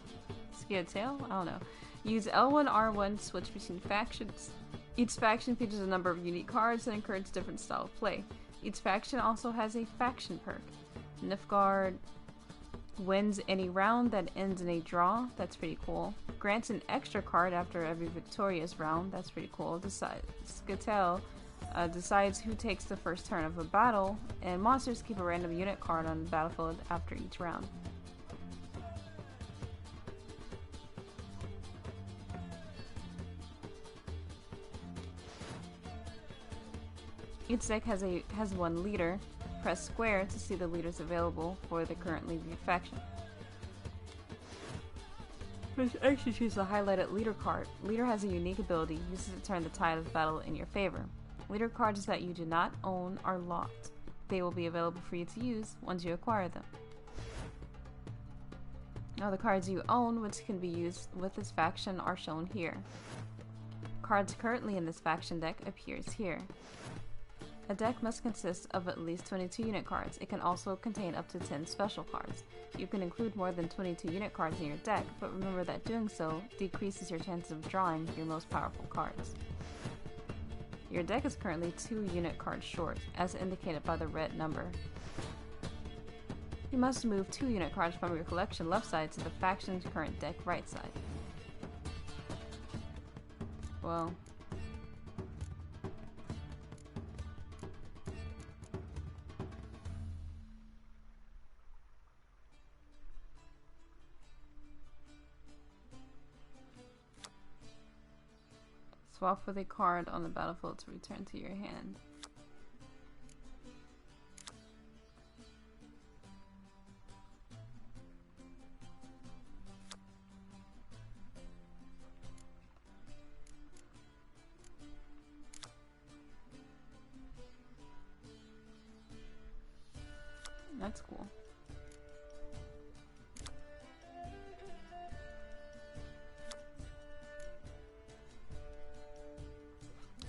Speaker 2: I don't know. Use L1, R1 to switch between factions. Each faction features a number of unique cards that encourage different style of play. Each faction also has a faction perk. Nilfgaard wins any round that ends in a draw. That's pretty cool. Grants an extra card after every victorious round. That's pretty cool. Scytale decides who takes the first turn of a battle, and monsters keep a random unit card on the battlefield after each round. Each deck has one leader. Press square to see the leaders available for the currently leading faction. Press X to choose the highlighted leader card. Leader has a unique ability, uses it to turn the tide of battle in your favor. Leader cards that you do not own are locked. They will be available for you to use once you acquire them. Now the cards you own, which can be used with this faction, are shown here. Cards currently in this faction deck appears here. A deck must consist of at least 22 unit cards. It can also contain up to 10 special cards. You can include more than 22 unit cards in your deck, but remember that doing so decreases your chances of drawing your most powerful cards. Your deck is currently 2 unit cards short, as indicated by the red number. You must move 2 unit cards from your collection left side to the faction's current deck right side. Well... swap with a card on the battlefield to return to your hand. That's cool.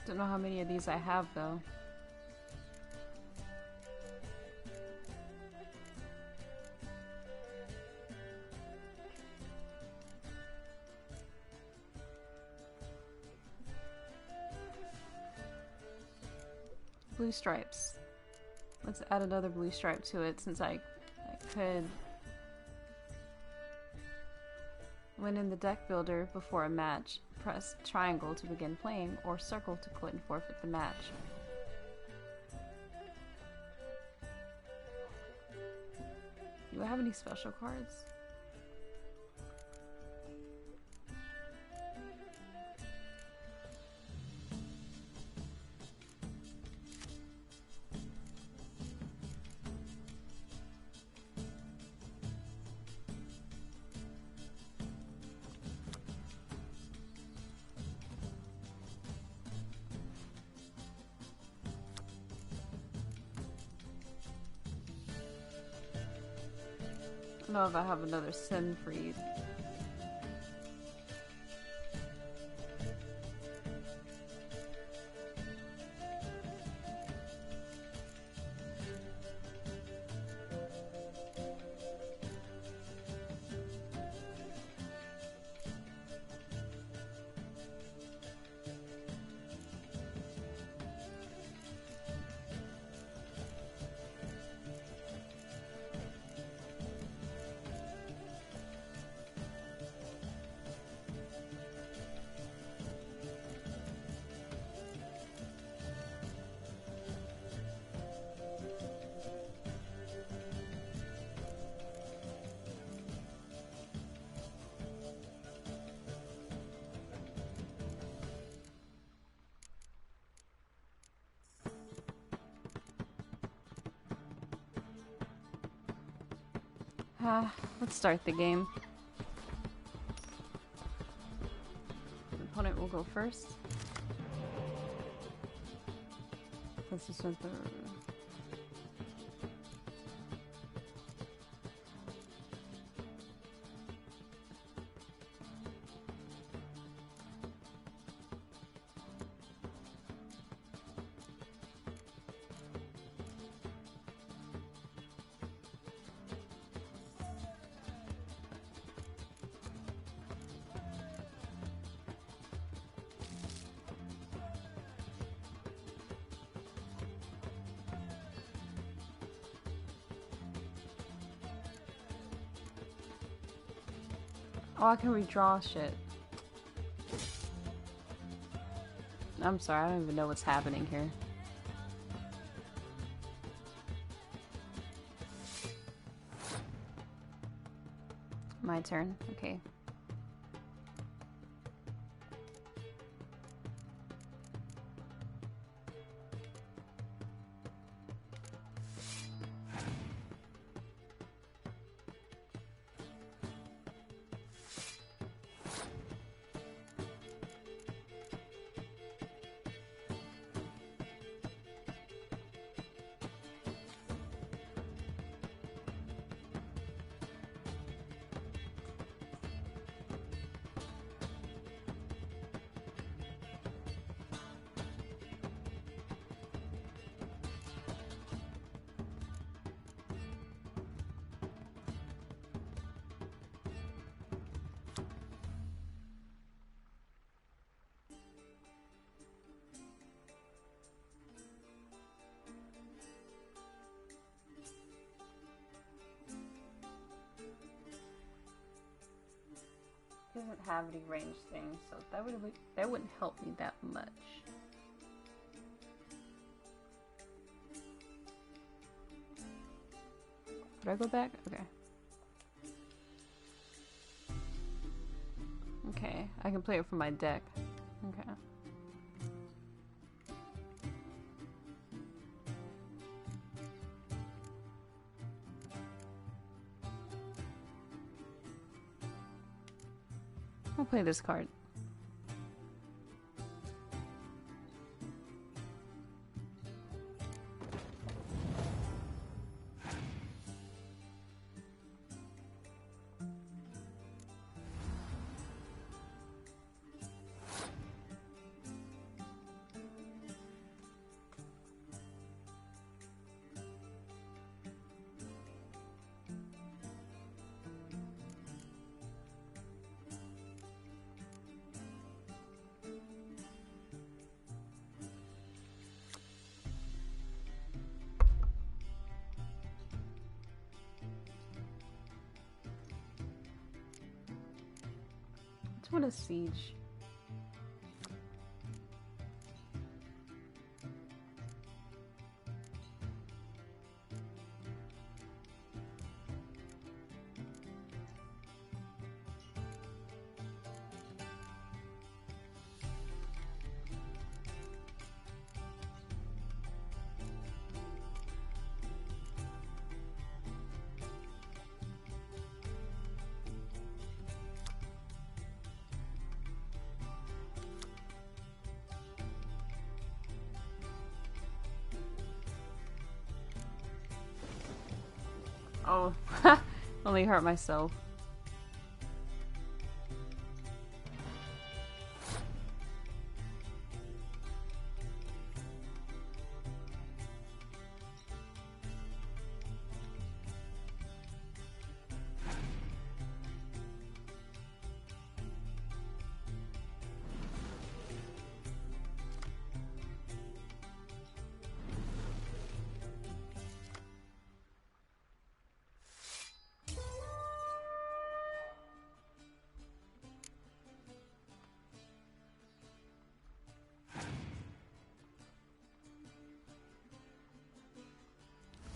Speaker 2: Don't know how many of these I have though. Blue stripes. Let's add another blue stripe to it since I could. When in the deck builder before a match, press triangle to begin playing or circle to quit and forfeit the match. Do I have any special cards? I don't know if I have another sim for you. Let's start the game. The opponent will go first. Let's just start the... Oh, I can redraw shit. I'm sorry, I don't even know what's happening here. My turn, okay. He doesn't have any range things, so that wouldn't help me that much. Did I go back? Okay. Okay, I can play it from my deck. Okay. I'll play this card. What a siege. Oh, only hurt myself.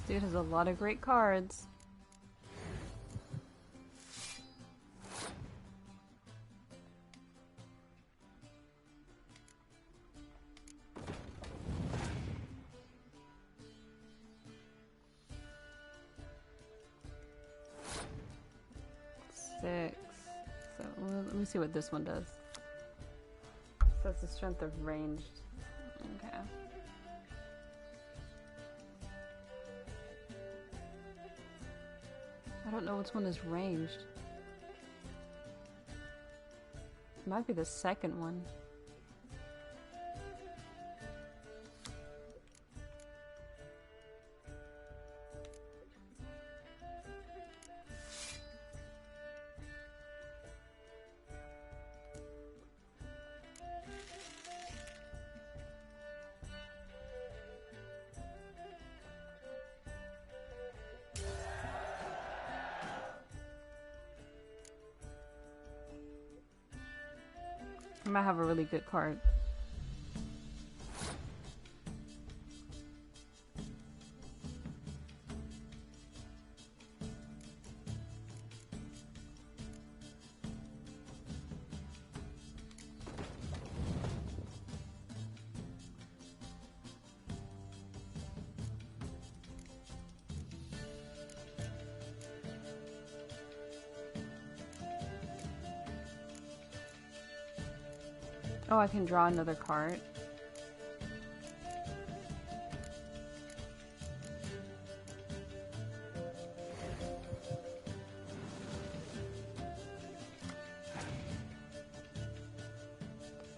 Speaker 2: Dude has a lot of great cards. Six. So let me see what this one does. So that's the strength of ranged. Okay. I don't know which one is ranged. It might be the second one. I might have a really good card. Oh, I can draw another card.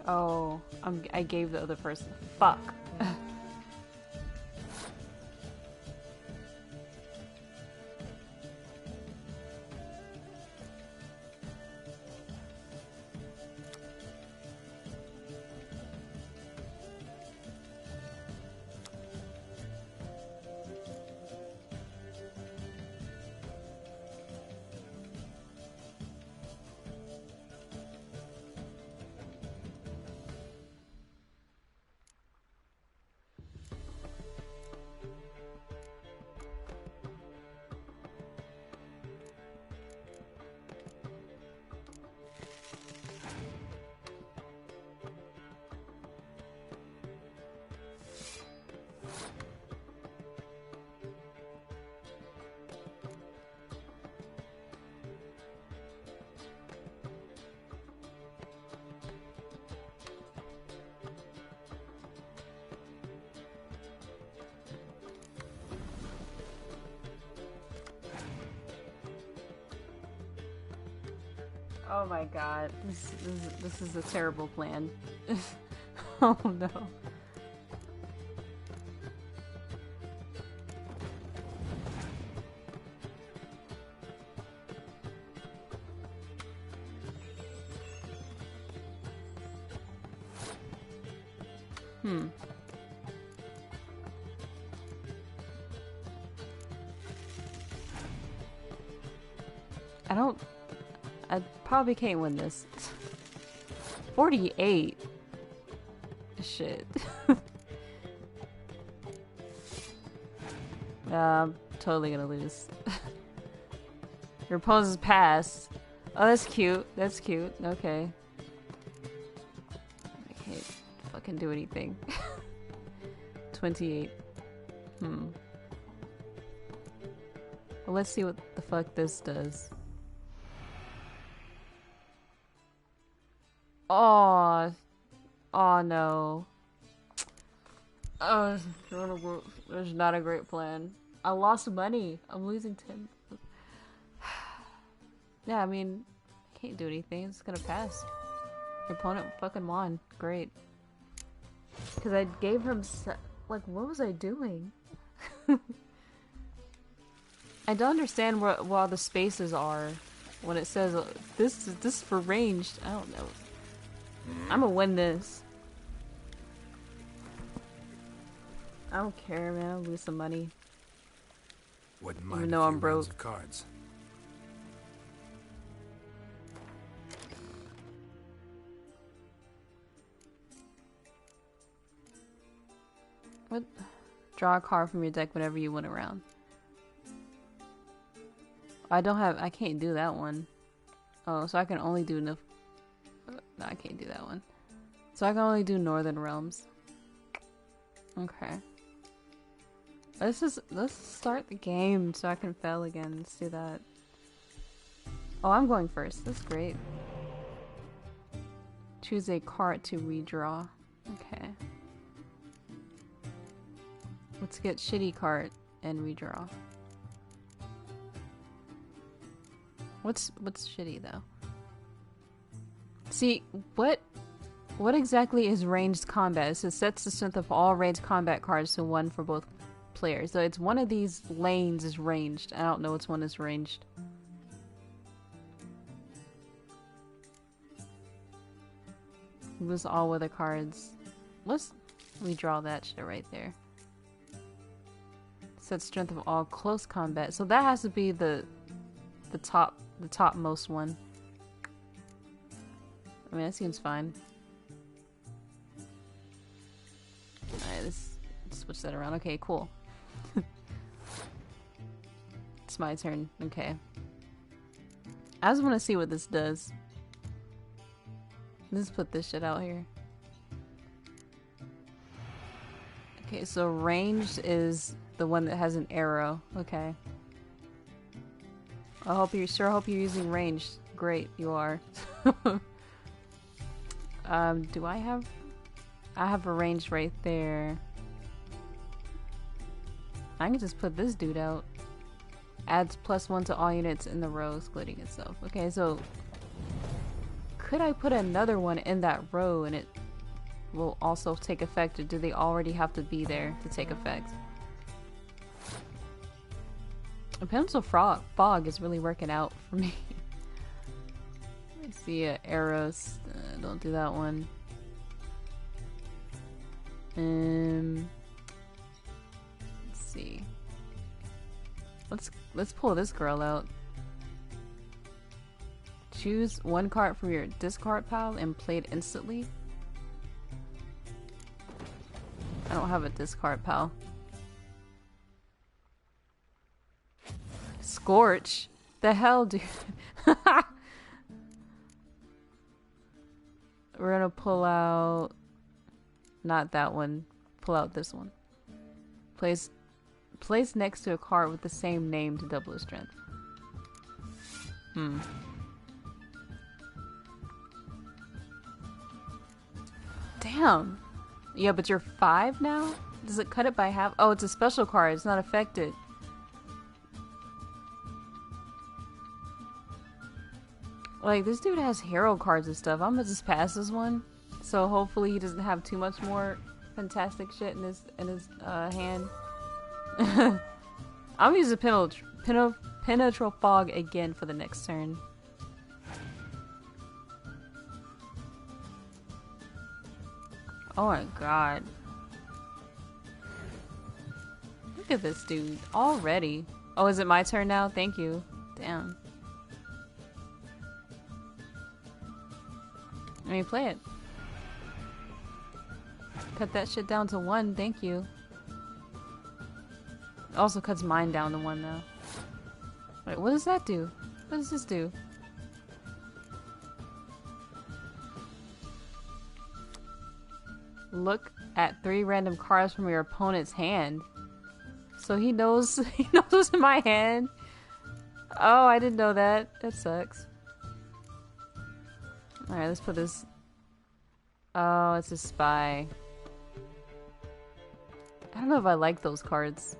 Speaker 2: Oh, I gave the other person. Fuck. Oh my god. This is a terrible plan. Oh no. I probably can't win this. 48. Shit. I'm totally gonna lose. Your opponent's is passed. Oh, that's cute. That's cute. Okay. I can't fucking do anything. 28. Well, let's see what the fuck this does. Oh, oh no. Oh, there's not a great plan. I lost money. I'm losing 10. Yeah, I mean, I can't do anything. It's gonna pass. Your opponent fucking won. Great. Because I gave him like, what was I doing? I don't understand where all the spaces are when it says this is for ranged. I don't know. I'm gonna win this. I don't care, man. I'll lose some money.
Speaker 1: Wouldn't mind
Speaker 2: even though I'm broke.
Speaker 1: Of cards.
Speaker 2: What? Draw a card from your deck whenever you win a round. I can't do that one. Oh, so I can only do no, I can't do that one. So I can only do Northern Realms. Okay. Let's start the game so I can fail again. Let's do that. Oh, I'm going first. That's great. Choose a card to redraw. Okay. Let's get shitty card and redraw. What's shitty though? See, what exactly is ranged combat? It says sets the strength of all ranged combat cards to 1 for both players. So it's one of these lanes is ranged. I don't know which one is ranged. Lose all weather cards. Let's redraw that shit right there. Set strength of all close combat. So that has to be the topmost one. I mean, that seems fine. Alright, let's switch that around. Okay, cool. It's my turn. Okay. I just want to see what this does. Let's put this shit out here. Okay, so ranged is the one that has an arrow. Okay. I hope you're using ranged. Great, you are. Do I have a range right there. I can just put this dude out. Adds +1 to all units in the row, splitting itself. Okay, so could I put another one in that row and it will also take effect, or do they already have to be there to take effect? A pencil fog is really working out for me. Let's see, arrows. Don't do that one. Let's see. Let's pull this girl out. Choose one card from your discard pile and play it instantly. I don't have a discard pile. Scorch? The hell, dude? We're gonna pull out... Not that one. Pull out this one. Place next to a card with the same name to double its strength. Damn. Yeah, but you're 5 now? Does it cut it by half? Oh, it's a special card. It's not affected. Like, this dude has hero cards and stuff. I'm gonna just pass this one. So hopefully he doesn't have too much more fantastic shit in his hand. I'm gonna use a penetral fog again for the next turn. Oh my god. Look at this dude already. Oh, is it my turn now? Thank you. Damn. Let me play it. Cut that shit down to 1, thank you. Also cuts mine down to 1 though. Wait, what does that do? What does this do? Look at 3 random cards from your opponent's hand. So he knows what's in my hand. Oh, I didn't know that. That sucks. Alright, let's put this. Oh, it's a spy. I don't know if I like those cards.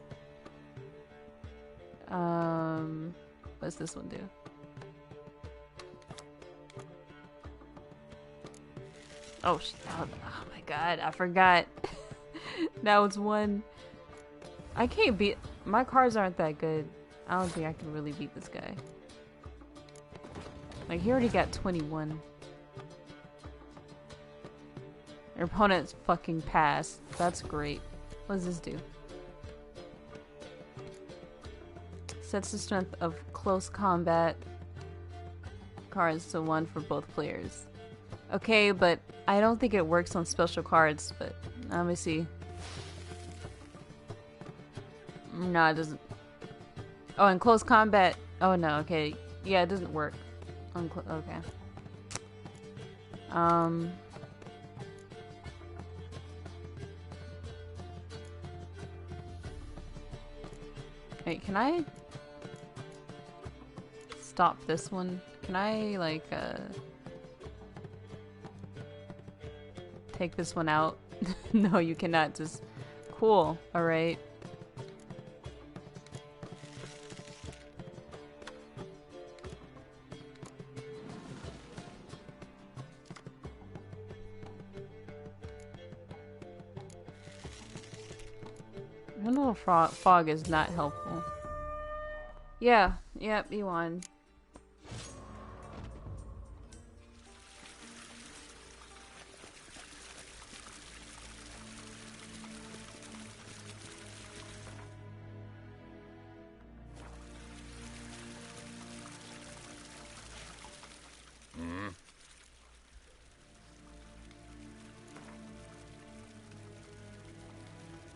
Speaker 2: What's this one do? Oh, oh my god, I forgot. Now it's 1. I can't beat. My cards aren't that good. I don't think I can really beat this guy. Like, he already got 21. Your opponent's fucking passed. That's great. What does this do? Sets the strength of close combat cards to 1 for both players. Okay, but I don't think it works on special cards, but let me see. No, it doesn't. Oh, in close combat. Oh no, okay. Yeah, it doesn't work. Okay. Wait, can I stop this one? Can I, like, take this one out? No, you cannot. Just cool. Alright. A little fog is not helpful. Yeah, yep, you won.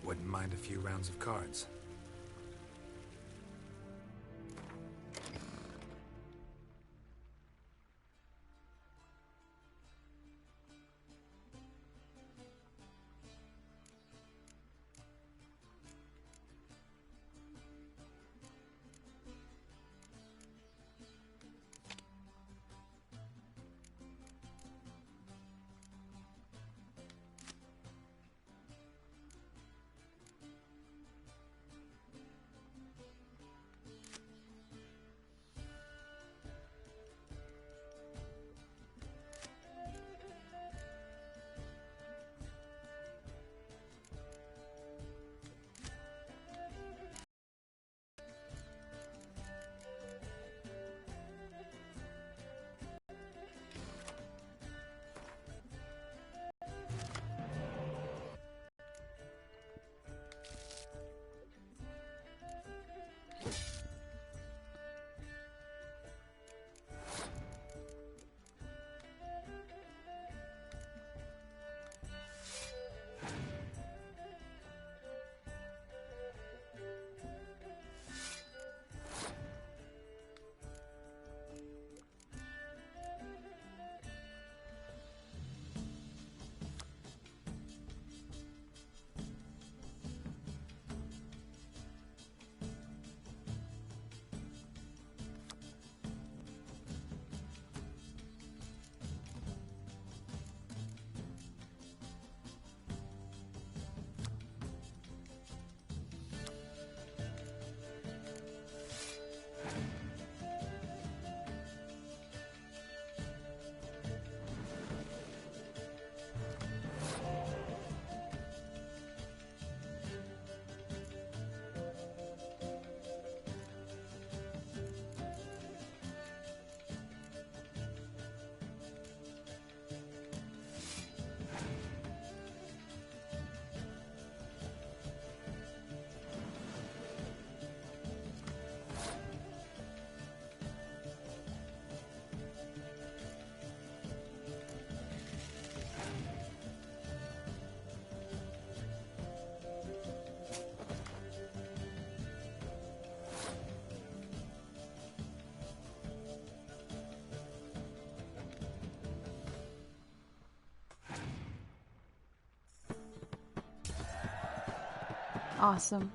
Speaker 1: Wouldn't mind a few rounds of cards.
Speaker 2: Awesome.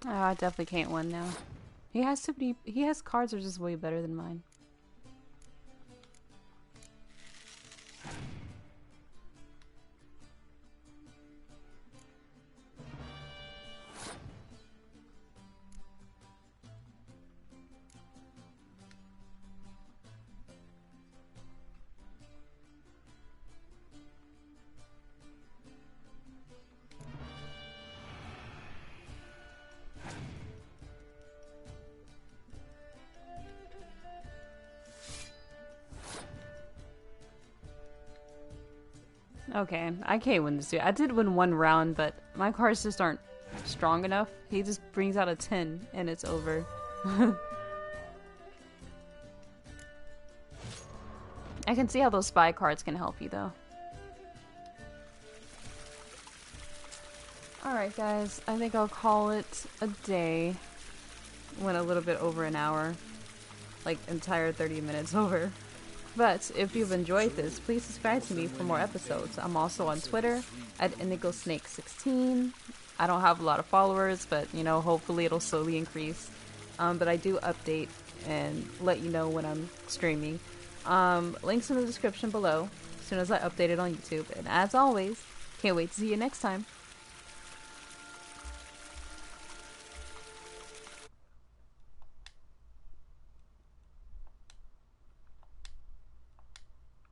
Speaker 2: Oh, I definitely can't win now. He has too many. He has cards that are just way better than mine. Okay, I can't win this dude. I did win one round, but my cards just aren't strong enough. He just brings out a 10 and it's over. I can see how those spy cards can help you though. Alright guys, I think I'll call it a day. Went a little bit over an hour. Like entire 30 minutes over. But if you've enjoyed this, please subscribe to me for more episodes. I'm also on Twitter at IndigoSnake16. I don't have a lot of followers, but you know, hopefully it'll slowly increase. But I do update and let you know when I'm streaming. Links in the description below as soon as I update it on YouTube. And as always, can't wait to see you next time.